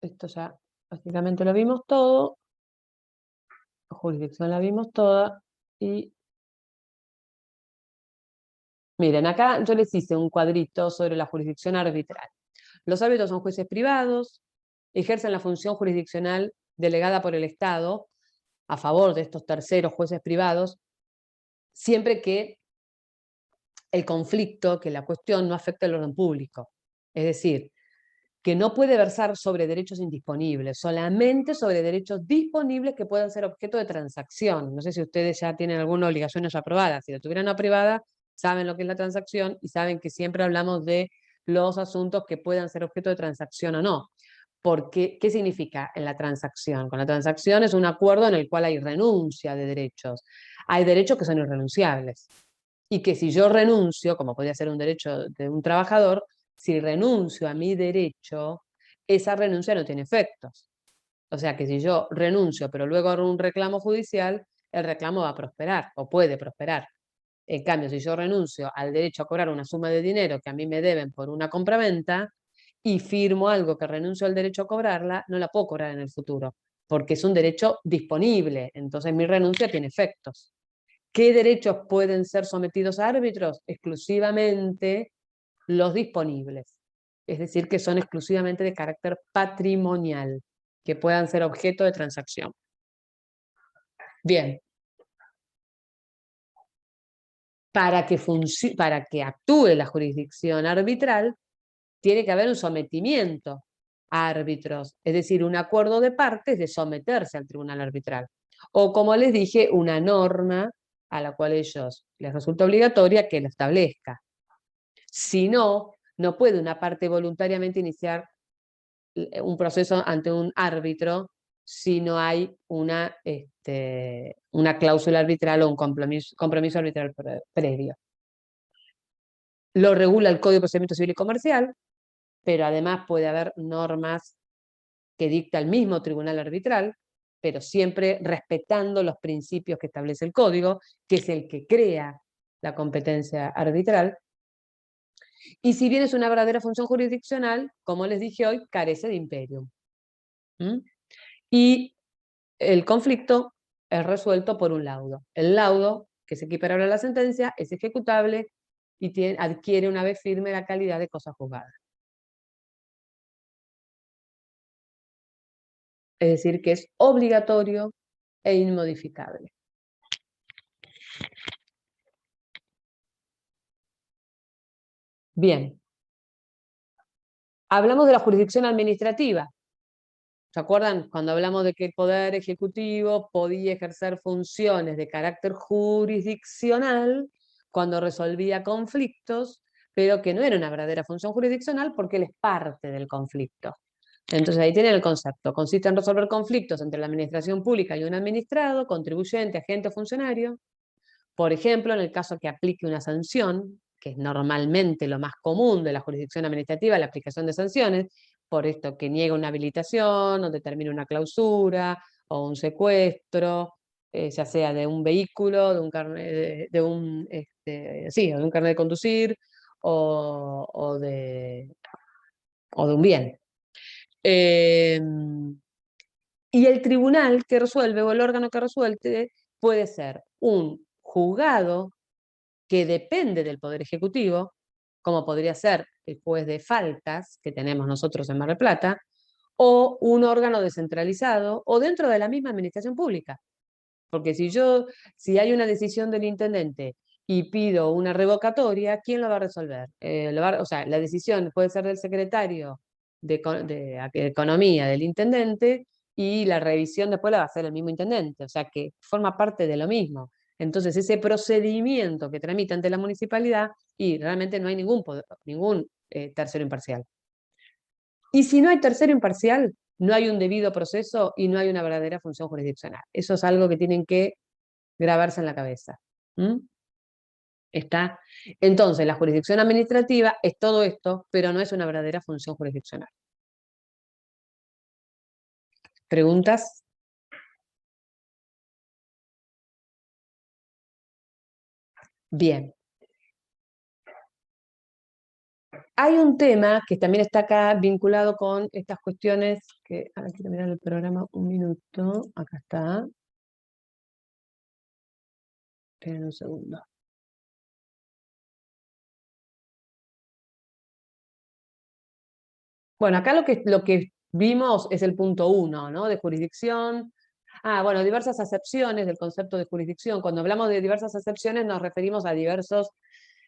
Esto ya básicamente lo vimos todo. La jurisdicción la vimos toda. Y miren, acá yo les hice un cuadrito sobre la jurisdicción arbitral. Los árbitros son jueces privados, ejercen la función jurisdiccional delegada por el Estado a favor de estos terceros jueces privados, siempre que el conflicto, que la cuestión no afecte al orden público. Es decir, que no puede versar sobre derechos indisponibles, solamente sobre derechos disponibles que puedan ser objeto de transacción. No sé si ustedes ya tienen alguna obligación ya aprobada. Si lo tuvieran aprobada, saben lo que es la transacción y saben que siempre hablamos de los asuntos que puedan ser objeto de transacción o no. Porque, ¿qué significa en la transacción? Con la transacción es un acuerdo en el cual hay renuncia de derechos. Hay derechos que son irrenunciables. Y que si yo renuncio, como podría ser un derecho de un trabajador, si renuncio a mi derecho, esa renuncia no tiene efectos. O sea que si yo renuncio, pero luego hago un reclamo judicial, el reclamo va a prosperar, o puede prosperar. En cambio, si yo renuncio al derecho a cobrar una suma de dinero que a mí me deben por una compraventa, y firmo algo que renuncio al derecho a cobrarla, no la puedo cobrar en el futuro, porque es un derecho disponible, entonces mi renuncia tiene efectos. ¿Qué derechos pueden ser sometidos a árbitros? Exclusivamente los disponibles, es decir, que son exclusivamente de carácter patrimonial, que puedan ser objeto de transacción. Bien. Para que actúe la jurisdicción arbitral, tiene que haber un sometimiento a árbitros, es decir, un acuerdo de partes de someterse al tribunal arbitral. O, como les dije, una norma a la cual ellos les resulta obligatoria que lo establezca. Si no, no puede una parte voluntariamente iniciar un proceso ante un árbitro si no hay una cláusula arbitral o un compromiso arbitral previo. Lo regula el Código de Procedimiento Civil y Comercial, pero además puede haber normas que dicta el mismo tribunal arbitral, pero siempre respetando los principios que establece el Código, que es el que crea la competencia arbitral. Y si bien es una verdadera función jurisdiccional, como les dije hoy, carece de imperium. Y el conflicto es resuelto por un laudo. El laudo, que es equiparable a la sentencia, es ejecutable y adquiere una vez firme la calidad de cosa juzgada. Es decir, que es obligatorio e inmodificable. Bien. Hablamos de la jurisdicción administrativa. ¿Se acuerdan? Cuando hablamos de que el Poder Ejecutivo podía ejercer funciones de carácter jurisdiccional cuando resolvía conflictos, pero que no era una verdadera función jurisdiccional porque él es parte del conflicto. Entonces ahí tienen el concepto. Consiste en resolver conflictos entre la administración pública y un administrado, contribuyente, agente o funcionario. Por ejemplo, en el caso que aplique una sanción, que es normalmente lo más común de la jurisdicción administrativa, la aplicación de sanciones, por esto que niega una habilitación, o determina una clausura, o un secuestro, ya sea de un vehículo, de un carnet, de un carnet de conducir, o de un bien. Y el tribunal que resuelve, o el órgano que resuelve, puede ser un juzgado que depende del Poder Ejecutivo, como podría ser el juez de faltas que tenemos nosotros en Mar del Plata, o un órgano descentralizado, o dentro de la misma administración pública. Porque si hay una decisión del intendente y pido una revocatoria, ¿quién lo va a resolver? O sea, la decisión puede ser del secretario de Economía del intendente, y la revisión después la va a hacer el mismo intendente, o sea que forma parte de lo mismo. Entonces ese procedimiento que tramita ante la municipalidad, y realmente no hay ningún tercero imparcial. Y si no hay tercero imparcial, no hay un debido proceso y no hay una verdadera función jurisdiccional. Eso es algo que tienen que grabarse en la cabeza. ¿Está? Entonces, la jurisdicción administrativa es todo esto, pero no es una verdadera función jurisdiccional. ¿Preguntas? Bien. Hay un tema que también está acá vinculado con estas cuestiones que, ahora quiero mirar el programa un minuto, acá está. Esperen un segundo. Bueno, acá lo que vimos es el punto 1, ¿no? De jurisdicción. Bueno, diversas acepciones del concepto de jurisdicción. Cuando hablamos de diversas acepciones nos referimos a diversos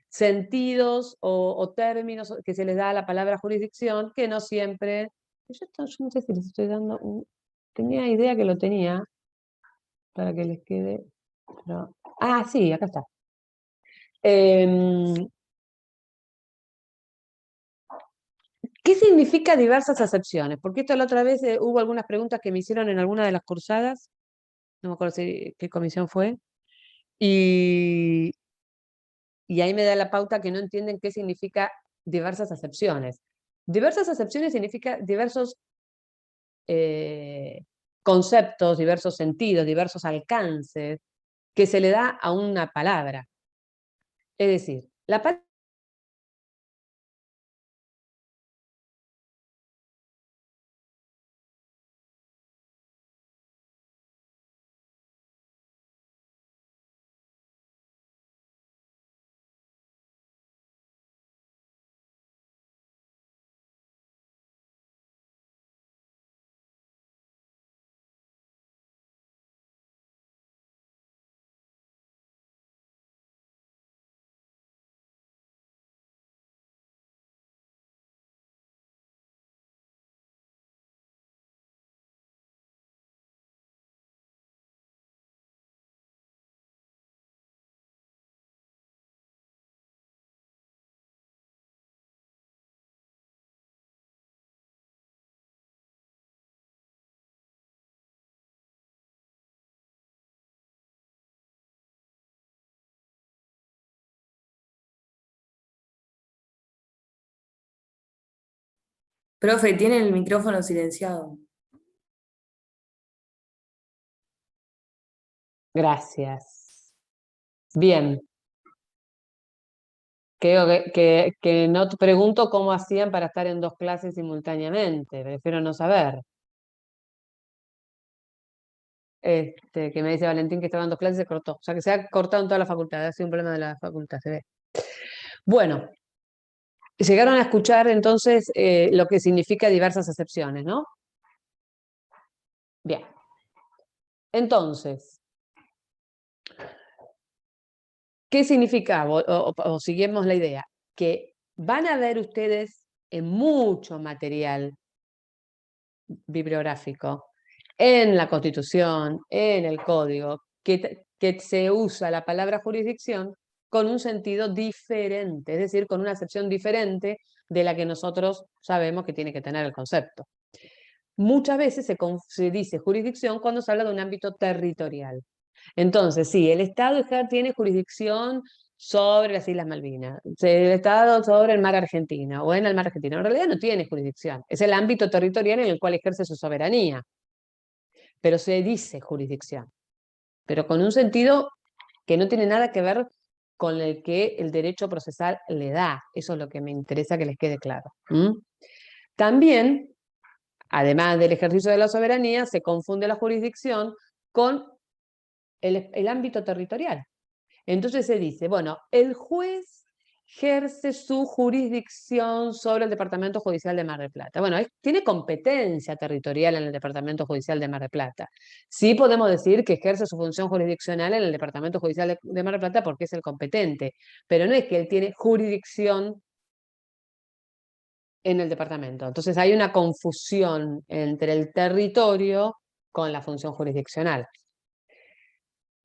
sentidos o términos que se les da a la palabra jurisdicción, que no siempre... Yo no sé si les estoy dando tenía idea que lo tenía, para que les quede... Pero, sí, acá está. ¿Qué significa diversas acepciones? Porque esto la otra vez hubo algunas preguntas que me hicieron en alguna de las cursadas, no me acuerdo qué comisión fue, y ahí me da la pauta que no entienden qué significa diversas acepciones. Diversas acepciones significa diversos conceptos, diversos sentidos, diversos alcances que se le da a una palabra. Es decir, la palabra Profe, tiene el micrófono silenciado. Gracias. Bien. Que no te pregunto cómo hacían para estar en 2 clases simultáneamente, prefiero no saber. Que me dice Valentín que estaba en 2 clases y se cortó. O sea, que se ha cortado en toda la facultad, ha sido un problema de la facultad, se ve. Bueno, llegaron a escuchar entonces lo que significa diversas acepciones, ¿no? Bien. Entonces, ¿qué significa? O seguimos la idea, que van a ver ustedes en mucho material bibliográfico, en la Constitución, en el Código, que se usa la palabra jurisdicción con un sentido diferente, es decir, con una acepción diferente de la que nosotros sabemos que tiene que tener el concepto. Muchas veces se dice jurisdicción cuando se habla de un ámbito territorial. Entonces, sí, el Estado tiene jurisdicción sobre las Islas Malvinas, el Estado sobre el mar Argentino, o en el mar Argentino. En realidad no tiene jurisdicción, es el ámbito territorial en el cual ejerce su soberanía, pero se dice jurisdicción. pero con un sentido que no tiene nada que ver con el que el derecho procesal le da. Eso es lo que me interesa que les quede claro. También, además del ejercicio de la soberanía, se confunde la jurisdicción con el ámbito territorial. Entonces se dice, bueno, el juez ejerce su jurisdicción sobre el Departamento Judicial de Mar del Plata. Bueno, tiene competencia territorial en el Departamento Judicial de Mar del Plata. Sí podemos decir que ejerce su función jurisdiccional en el Departamento Judicial de Mar del Plata porque es el competente, pero no es que él tiene jurisdicción en el departamento. Entonces hay una confusión entre el territorio con la función jurisdiccional.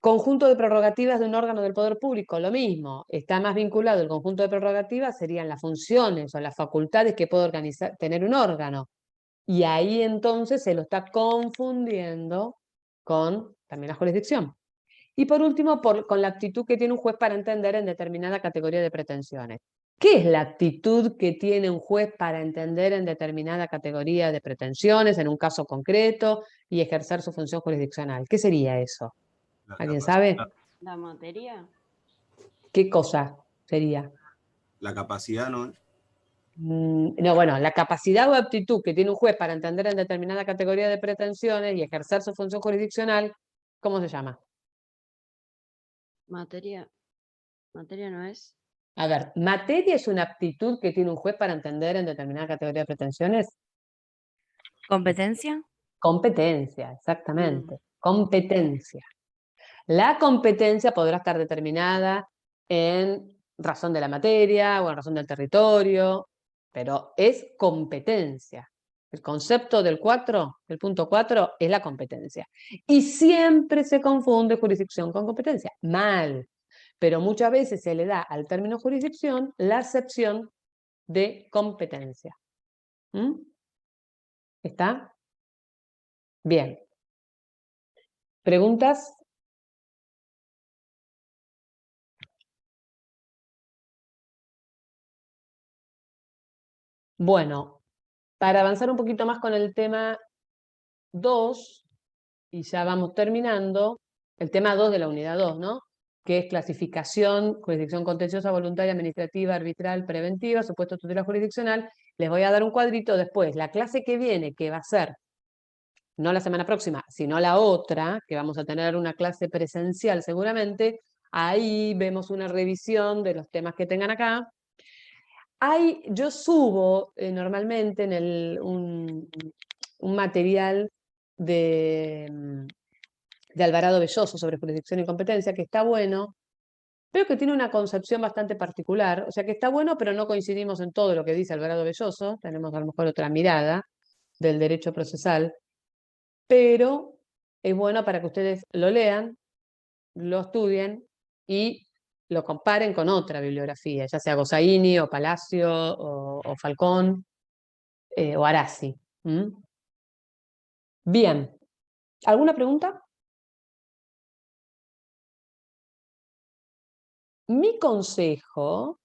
Conjunto de prerrogativas de un órgano del poder público, lo mismo, está más vinculado el conjunto de prerrogativas, serían las funciones o las facultades que puede tener un órgano. Y ahí entonces se lo está confundiendo con también la jurisdicción. Y por último, con la actitud que tiene un juez para entender en determinada categoría de pretensiones. ¿Qué es la actitud que tiene un juez para entender en determinada categoría de pretensiones, en un caso concreto, y ejercer su función jurisdiccional? ¿Qué sería eso? ¿Alguien sabe? ¿La materia? ¿Qué cosa sería? La capacidad, ¿no? No, bueno, la capacidad o aptitud que tiene un juez para entender en determinada categoría de pretensiones y ejercer su función jurisdiccional, ¿cómo se llama? Materia. Materia no es. A ver, ¿materia es una aptitud que tiene un juez para entender en determinada categoría de pretensiones? ¿Competencia? Competencia, exactamente. Competencia. La competencia podrá estar determinada en razón de la materia o en razón del territorio, pero es competencia. El concepto del punto 4, es la competencia. Y siempre se confunde jurisdicción con competencia. Mal. Pero muchas veces se le da al término jurisdicción la acepción de competencia. ¿Está? Bien. ¿Preguntas? Bueno, para avanzar un poquito más con el tema 2, y ya vamos terminando, el tema 2 de la unidad 2, ¿no? Que es clasificación, jurisdicción contenciosa, voluntaria, administrativa, arbitral, preventiva, supuesto tutela jurisdiccional. Les voy a dar un cuadrito después. La clase que viene, que va a ser, no la semana próxima, sino la otra, que vamos a tener una clase presencial seguramente, ahí vemos una revisión de los temas que tengan acá. Yo subo normalmente en un material de Alvarado Belloso sobre jurisdicción y competencia, que está bueno, pero que tiene una concepción bastante particular, o sea que está bueno, pero no coincidimos en todo lo que dice Alvarado Belloso, tenemos a lo mejor otra mirada del derecho procesal, pero es bueno para que ustedes lo lean, lo estudien y lo comparen con otra bibliografía, ya sea Gossaini o Palacio o Falcón o Arasi. Bien, ¿alguna pregunta? Mi consejo,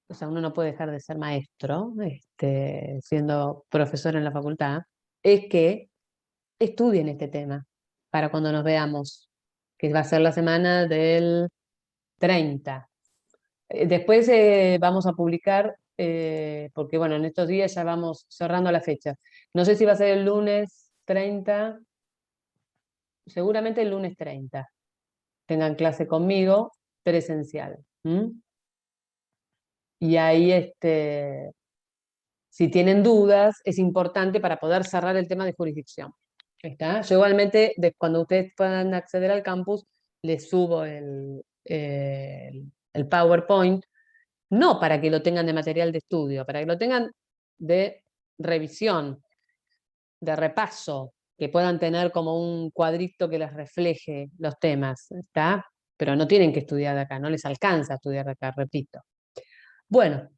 o sea, uno no puede dejar de ser maestro, siendo profesor en la facultad, es que estudien este tema para cuando nos veamos, que va a ser la semana del 30. Después vamos a publicar, porque bueno, en estos días ya vamos cerrando la fecha. No sé si va a ser el lunes 30, seguramente el lunes 30. Tengan clase conmigo, presencial. Y ahí, si tienen dudas, es importante para poder cerrar el tema de jurisdicción. ¿Está? Yo igualmente, cuando ustedes puedan acceder al campus, les subo el PowerPoint, no para que lo tengan de material de estudio, para que lo tengan de revisión, de repaso, que puedan tener como un cuadrito que les refleje los temas, ¿está? Pero no tienen que estudiar de acá, no les alcanza a estudiar de acá, repito. Bueno,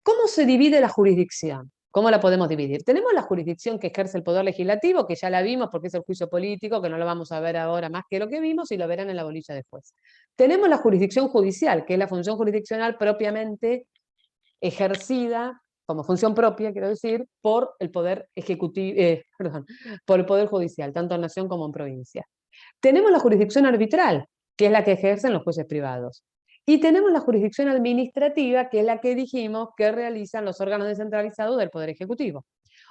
¿cómo se divide la jurisdicción? ¿Cómo la podemos dividir? Tenemos la jurisdicción que ejerce el Poder Legislativo, que ya la vimos porque es el juicio político, que no lo vamos a ver ahora más que lo que vimos y lo verán en la bolilla de juez. Tenemos la jurisdicción judicial, que es la función jurisdiccional propiamente ejercida como función propia, quiero decir, por el poder ejecutivo, perdón, por el poder judicial, tanto en nación como en provincia. Tenemos la jurisdicción arbitral, que es la que ejercen los jueces privados. Y tenemos la jurisdicción administrativa, que es la que dijimos que realizan los órganos descentralizados del Poder Ejecutivo.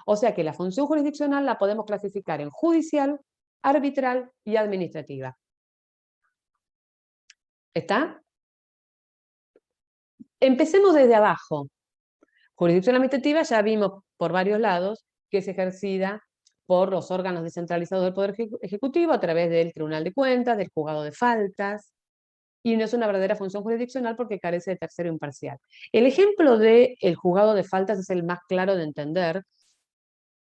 O sea que la función jurisdiccional la podemos clasificar en judicial, arbitral y administrativa. ¿Está? Empecemos desde abajo. Jurisdicción administrativa ya vimos por varios lados que es ejercida por los órganos descentralizados del Poder Ejecutivo a través del Tribunal de Cuentas, del Juzgado de Faltas, y no es una verdadera función jurisdiccional porque carece de tercero imparcial. El ejemplo del Juzgado de Faltas es el más claro de entender.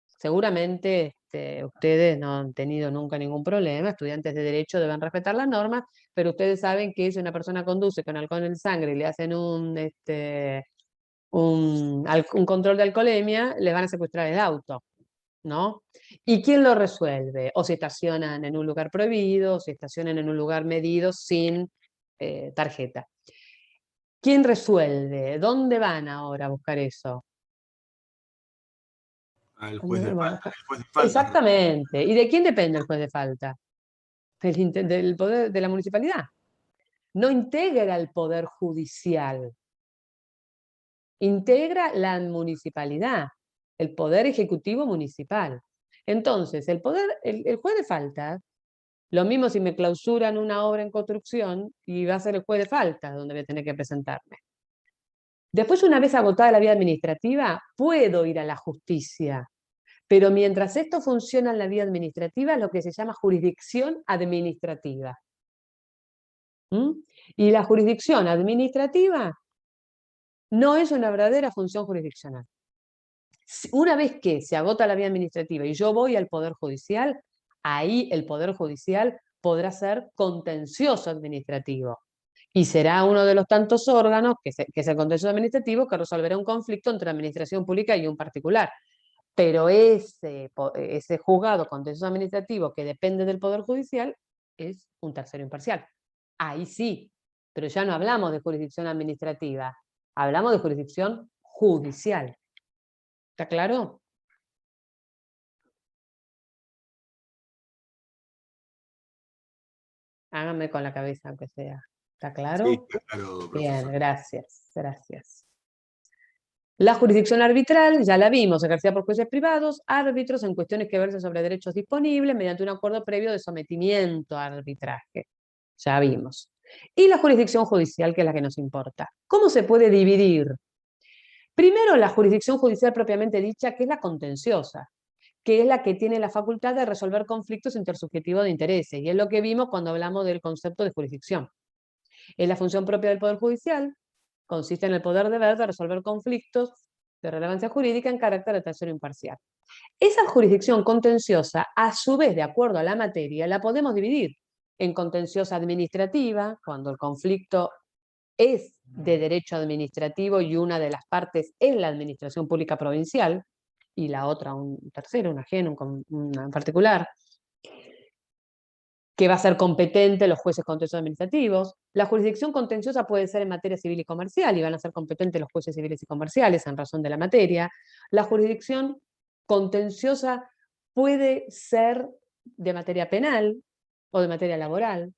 Seguramente ustedes no han tenido nunca ningún problema, estudiantes de Derecho deben respetar las normas, pero ustedes saben que si una persona conduce con alcohol en sangre y le hacen un control de alcoholemia, les van a secuestrar el auto, ¿no? ¿Y quién lo resuelve? O si estacionan en un lugar prohibido, o si estacionan en un lugar medido sin tarjeta. ¿Quién resuelve? ¿Dónde van ahora a buscar eso? Al juez de falta. El juez de falta. Exactamente. ¿Y de quién depende el juez de falta? Del poder de la municipalidad. No integra el poder judicial. Integra la municipalidad, el poder ejecutivo municipal. Entonces, el juez de falta, lo mismo si me clausuran una obra en construcción y va a ser el juez de falta donde voy a tener que presentarme. Después, una vez agotada la vía administrativa, puedo ir a la justicia. Pero mientras esto funciona en la vía administrativa, es lo que se llama jurisdicción administrativa. Y la jurisdicción administrativa no es una verdadera función jurisdiccional. Una vez que se agota la vía administrativa y yo voy al Poder Judicial, ahí el Poder Judicial podrá ser contencioso administrativo. Y será uno de los tantos órganos, que es el contencioso administrativo, que resolverá un conflicto entre administración pública y un particular. Pero ese juzgado contencioso administrativo que depende del Poder Judicial es un tercero imparcial. Ahí sí, pero ya no hablamos de jurisdicción administrativa, hablamos de jurisdicción judicial. ¿Está claro? Háganme con la cabeza, aunque sea. ¿Está claro? Sí, está claro, profesor. Bien, gracias, gracias. La jurisdicción arbitral, ya la vimos, ejercida por jueces privados, árbitros en cuestiones que versen sobre derechos disponibles mediante un acuerdo previo de sometimiento a arbitraje. Ya vimos. Y la jurisdicción judicial, que es la que nos importa. ¿Cómo se puede dividir? Primero, la jurisdicción judicial propiamente dicha, que es la contenciosa, que es la que tiene la facultad de resolver conflictos intersubjetivos de intereses, y es lo que vimos cuando hablamos del concepto de jurisdicción. Es la función propia del Poder Judicial, consiste en el poder deber de resolver conflictos de relevancia jurídica en carácter de tercero imparcial. Esa jurisdicción contenciosa, a su vez, de acuerdo a la materia, la podemos dividir en contenciosa administrativa, cuando el conflicto es de derecho administrativo y una de las partes es la administración pública provincial, y la otra un tercero, un ajeno, un particular, que va a ser competente los jueces contenciosos administrativos. La jurisdicción contenciosa puede ser en materia civil y comercial, y van a ser competentes los jueces civiles y comerciales en razón de la materia. La jurisdicción contenciosa puede ser de materia penal o de materia laboral.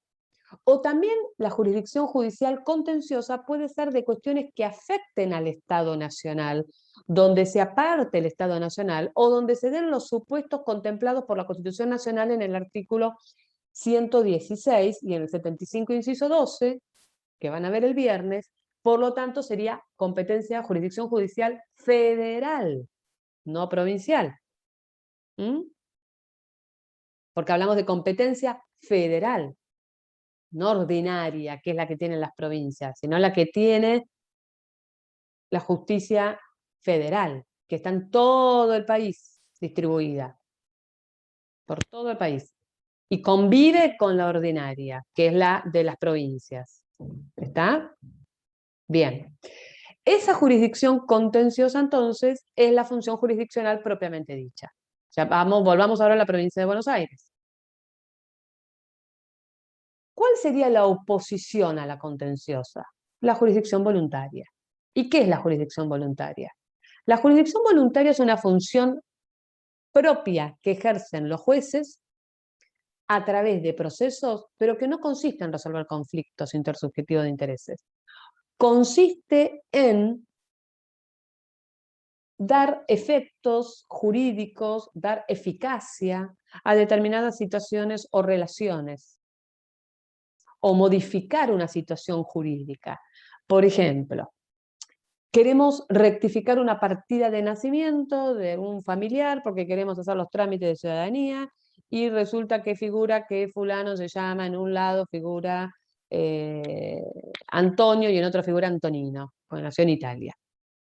O también la jurisdicción judicial contenciosa puede ser de cuestiones que afecten al Estado Nacional, donde se aparte el Estado Nacional o donde se den los supuestos contemplados por la Constitución Nacional en el artículo 116 y en el 75 inciso 12, que van a ver el viernes. Por lo tanto sería competencia, jurisdicción judicial federal, no provincial. Porque hablamos de competencia federal, no ordinaria, que es la que tienen las provincias, sino la que tiene la justicia federal, que está en todo el país distribuida, por todo el país. Y convive con la ordinaria, que es la de las provincias. ¿Está? Bien. Esa jurisdicción contenciosa, entonces, es la función jurisdiccional propiamente dicha. Ya volvamos ahora a la provincia de Buenos Aires. ¿Cuál sería la oposición a la contenciosa? La jurisdicción voluntaria. ¿Y qué es la jurisdicción voluntaria? La jurisdicción voluntaria es una función propia que ejercen los jueces a través de procesos, pero que no consiste en resolver conflictos intersubjetivos de intereses. Consiste en dar efectos jurídicos, dar eficacia a determinadas situaciones o relaciones, o modificar una situación jurídica. Por ejemplo, queremos rectificar una partida de nacimiento de un familiar porque queremos hacer los trámites de ciudadanía y resulta que figura que fulano se llama, en un lado figura Antonio y en otro figura Antonino, porque nació en Italia.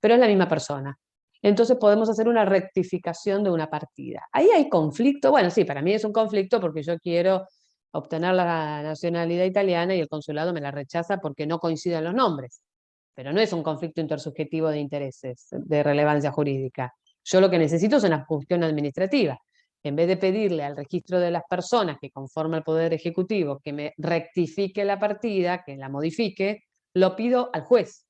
Pero es la misma persona. Entonces podemos hacer una rectificación de una partida. Ahí hay conflicto. Bueno, sí, para mí es un conflicto porque yo quiero obtener la nacionalidad italiana y el consulado me la rechaza porque no coinciden los nombres. Pero no es un conflicto intersubjetivo de intereses, de relevancia jurídica. Yo lo que necesito es una cuestión administrativa. En vez de pedirle al registro de las personas que conforma el Poder Ejecutivo que me rectifique la partida, que la modifique, lo pido al juez.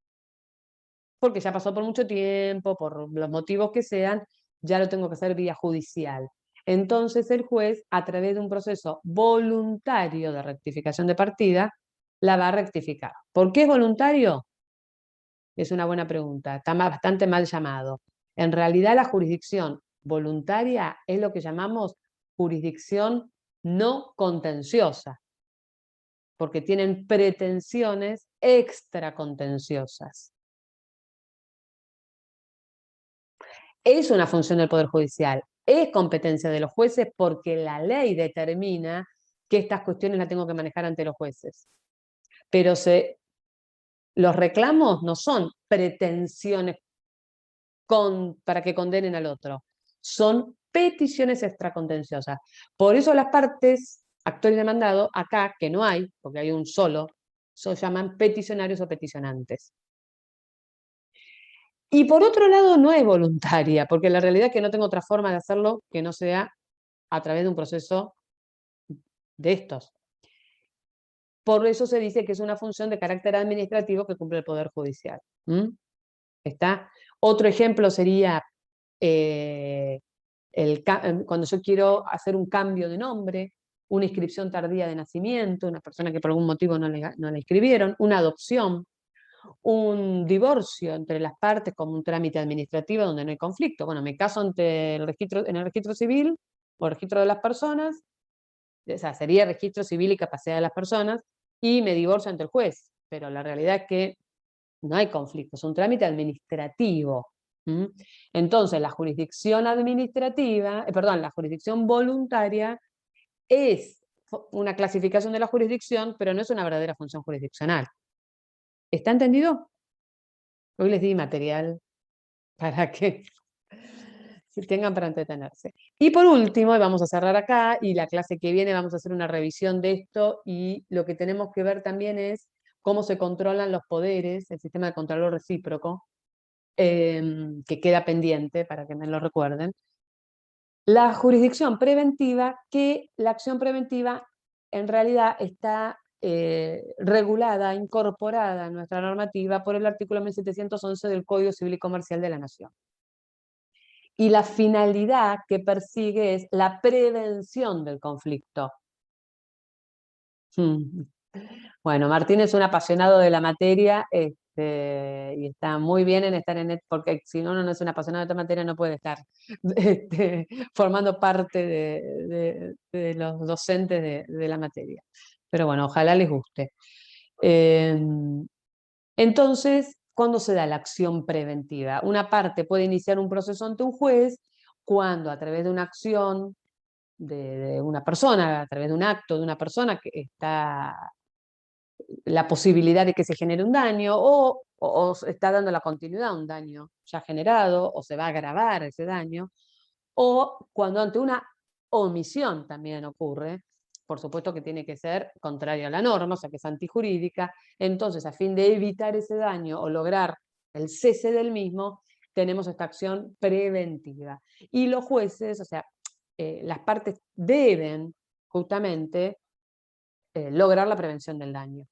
Porque ya pasó por mucho tiempo, por los motivos que sean, ya lo tengo que hacer vía judicial. Entonces el juez, a través de un proceso voluntario de rectificación de partida, la va a rectificar. ¿Por qué es voluntario? Es una buena pregunta, está bastante mal llamado. En realidad la jurisdicción voluntaria es lo que llamamos jurisdicción no contenciosa, porque tienen pretensiones extracontenciosas. Es una función del Poder Judicial, es competencia de los jueces porque la ley determina que estas cuestiones las tengo que manejar ante los jueces. Pero los reclamos no son pretensiones para que condenen al otro, son peticiones extracontenciosas. Por eso las partes, actor y demandado, acá, que no hay, porque hay un solo, se llaman peticionarios o peticionantes. Y por otro lado no es voluntaria, porque la realidad es que no tengo otra forma de hacerlo que no sea a través de un proceso de estos. Por eso se dice que es una función de carácter administrativo que cumple el Poder Judicial. ¿Está? Otro ejemplo sería cuando yo quiero hacer un cambio de nombre, una inscripción tardía de nacimiento, una persona que por algún motivo no la inscribieron, una adopción, un divorcio entre las partes como un trámite administrativo donde no hay conflicto. Bueno, me caso en el registro civil o registro de las personas, o sea, sería registro civil y capacidad de las personas, y me divorcio ante el juez. Pero la realidad es que no hay conflicto, es un trámite administrativo. Entonces, la jurisdicción administrativa, la jurisdicción voluntaria es una clasificación de la jurisdicción, pero no es una verdadera función jurisdiccional. ¿Está entendido? Hoy les di material para que tengan para entretenerse. Y por último, y vamos a cerrar acá, y la clase que viene vamos a hacer una revisión de esto, y lo que tenemos que ver también es cómo se controlan los poderes, el sistema de control recíproco, que queda pendiente, para que me lo recuerden. La jurisdicción preventiva, que la acción preventiva en realidad está regulada, incorporada en nuestra normativa por el artículo 1711 del Código Civil y Comercial de la Nación. Y la finalidad que persigue es la prevención del conflicto. Bueno, Martín es un apasionado de la materia y está muy bien en estar en porque si no, no es un apasionado de esta materia, no puede estar formando parte de los docentes de la materia. Pero bueno, ojalá les guste. Entonces, ¿cuándo se da la acción preventiva? Una parte puede iniciar un proceso ante un juez cuando a través de una acción de una persona, a través de un acto de una persona que está la posibilidad de que se genere un daño o está dando la continuidad a un daño ya generado o se va a agravar ese daño, o cuando ante una omisión también ocurre, por supuesto que tiene que ser contrario a la norma, o sea que es antijurídica. Entonces, a fin de evitar ese daño o lograr el cese del mismo, tenemos esta acción preventiva. Y los jueces, o sea, las partes deben justamente lograr la prevención del daño.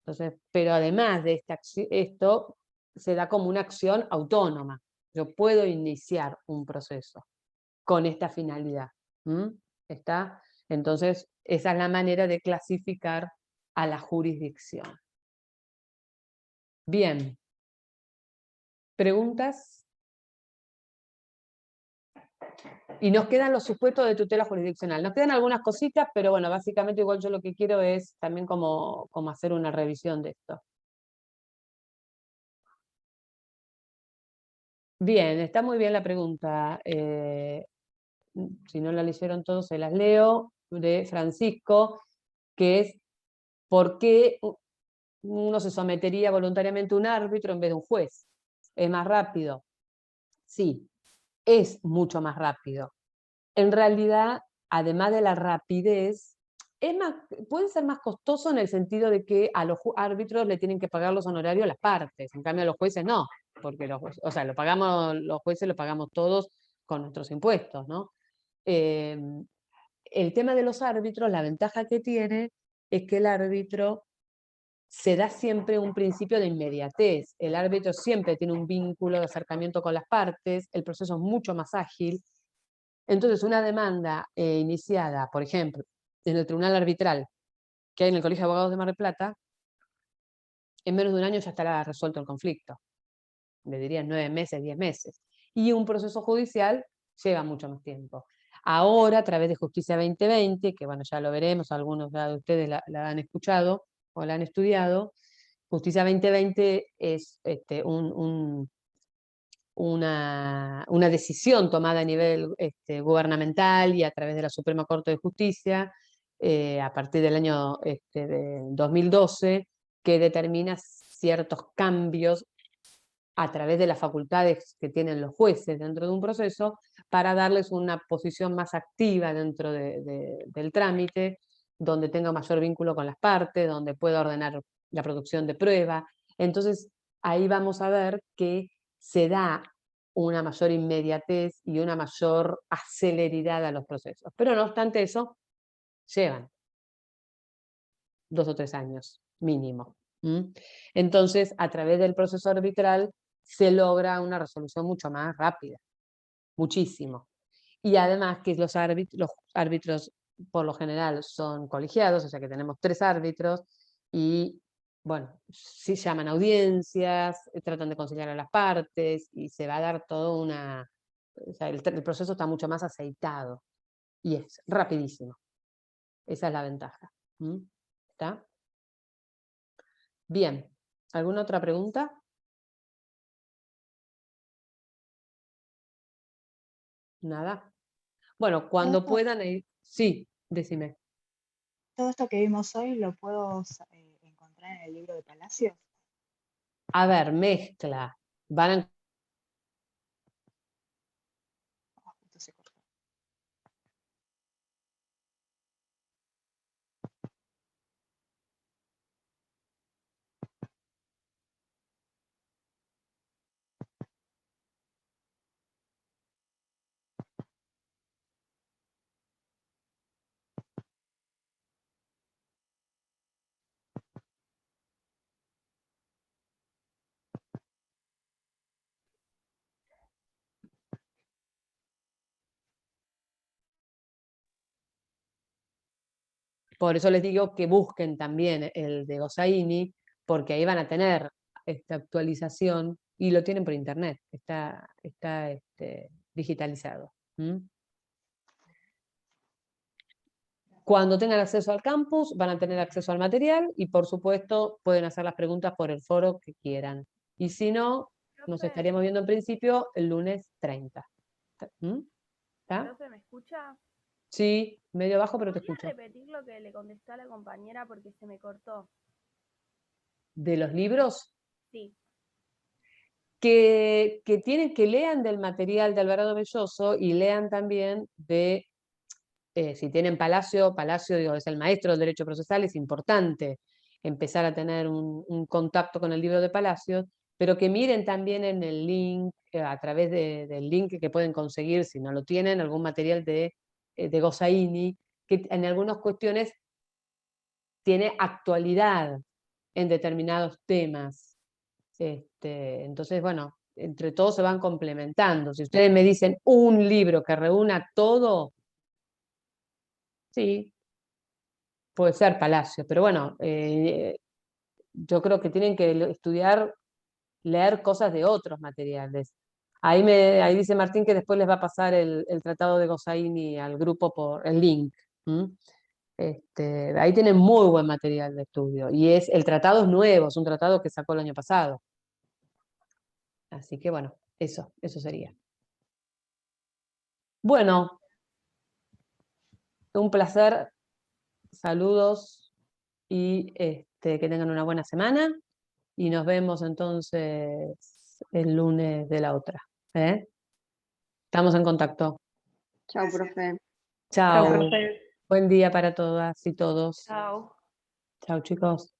Entonces, pero además de esto se da como una acción autónoma. Yo puedo iniciar un proceso con esta finalidad. ¿Está? Entonces, esa es la manera de clasificar a la jurisdicción. Bien. ¿Preguntas? Y nos quedan los supuestos de tutela jurisdiccional. Nos quedan algunas cositas, pero bueno, básicamente igual yo lo que quiero es también como hacer una revisión de esto. Bien, está muy bien la pregunta. Si no la leyeron todos, se las leo, de Francisco, que es ¿por qué uno se sometería voluntariamente a un árbitro en vez de un juez? ¿Es más rápido? Sí, es mucho más rápido. En realidad, además de la rapidez, puede ser más costoso en el sentido de que a los árbitros le tienen que pagar los honorarios a las partes, en cambio a los jueces no, porque los jueces lo pagamos todos con nuestros impuestos, ¿no? El tema de los árbitros, la ventaja que tiene es que el árbitro se da siempre un principio de inmediatez. El árbitro siempre tiene un vínculo de acercamiento con las partes, el proceso es mucho más ágil. Entonces, una demanda iniciada, por ejemplo, en el tribunal arbitral que hay en el Colegio de Abogados de Mar del Plata, en menos de un año ya estará resuelto el conflicto. Le dirían 9 meses, 10 meses. Y un proceso judicial lleva mucho más tiempo. Ahora, a través de Justicia 2020, que bueno, ya lo veremos, algunos de ustedes la han escuchado o la han estudiado, Justicia 2020 es una decisión tomada a nivel gubernamental y a través de la Suprema Corte de Justicia a partir del año de 2012, que determina ciertos cambios a través de las facultades que tienen los jueces dentro de un proceso para darles una posición más activa dentro del trámite, donde tenga mayor vínculo con las partes, donde pueda ordenar la producción de prueba. Entonces, ahí vamos a ver que se da una mayor inmediatez y una mayor celeridad a los procesos. Pero no obstante eso, llevan 2 o 3 años mínimo. Entonces, a través del proceso arbitral se logra una resolución mucho más rápida, muchísimo. Y además que los árbitros por lo general son colegiados, o sea que tenemos 3 árbitros y, bueno, sí llaman audiencias, tratan de conciliar a las partes y se va a dar todo o sea, el proceso está mucho más aceitado y es rapidísimo. Esa es la ventaja. ¿Está? Bien. ¿Alguna otra pregunta? Nada. Bueno, cuando puedan ir. Sí, decime. ¿Todo esto que vimos hoy lo puedo encontrar en el libro de Palacios? A ver, mezcla. Van a... Justo se cortó. Por eso les digo que busquen también el de Gossaini, porque ahí van a tener esta actualización y lo tienen por internet, está digitalizado. Cuando tengan acceso al campus van a tener acceso al material y por supuesto pueden hacer las preguntas por el foro que quieran. Y si no, nos estaríamos viendo en principio el lunes 30. ¿Está? ¿Profe, me escucha? Sí, medio bajo, pero te escucho. ¿Podría repetir lo que le contesté a la compañera porque se me cortó? ¿De los libros? Sí. Que lean del material de Alvarado Belloso y lean también de, si tienen Palacio, digo, es el maestro del derecho procesal, es importante empezar a tener un contacto con el libro de Palacios, pero que miren también en el link, a través del link que pueden conseguir, si no lo tienen, algún material de Gossaini, que en algunas cuestiones tiene actualidad en determinados temas. Entonces, bueno, entre todos se van complementando. Si ustedes me dicen un libro que reúna todo, sí, puede ser Palacio, pero bueno, yo creo que tienen que estudiar, leer cosas de otros materiales. Ahí dice Martín que después les va a pasar el tratado de Gossaini al grupo por el link. Ahí tienen muy buen material de estudio. Y el tratado es nuevo, es un tratado que sacó el año pasado. Así que bueno, eso sería. Bueno, un placer. Saludos y que tengan una buena semana. Y nos vemos entonces el lunes de la otra. Estamos en contacto. Chao, profe. Chao. Chao, profe. Buen día para todas y todos. Chao. Chao, chicos.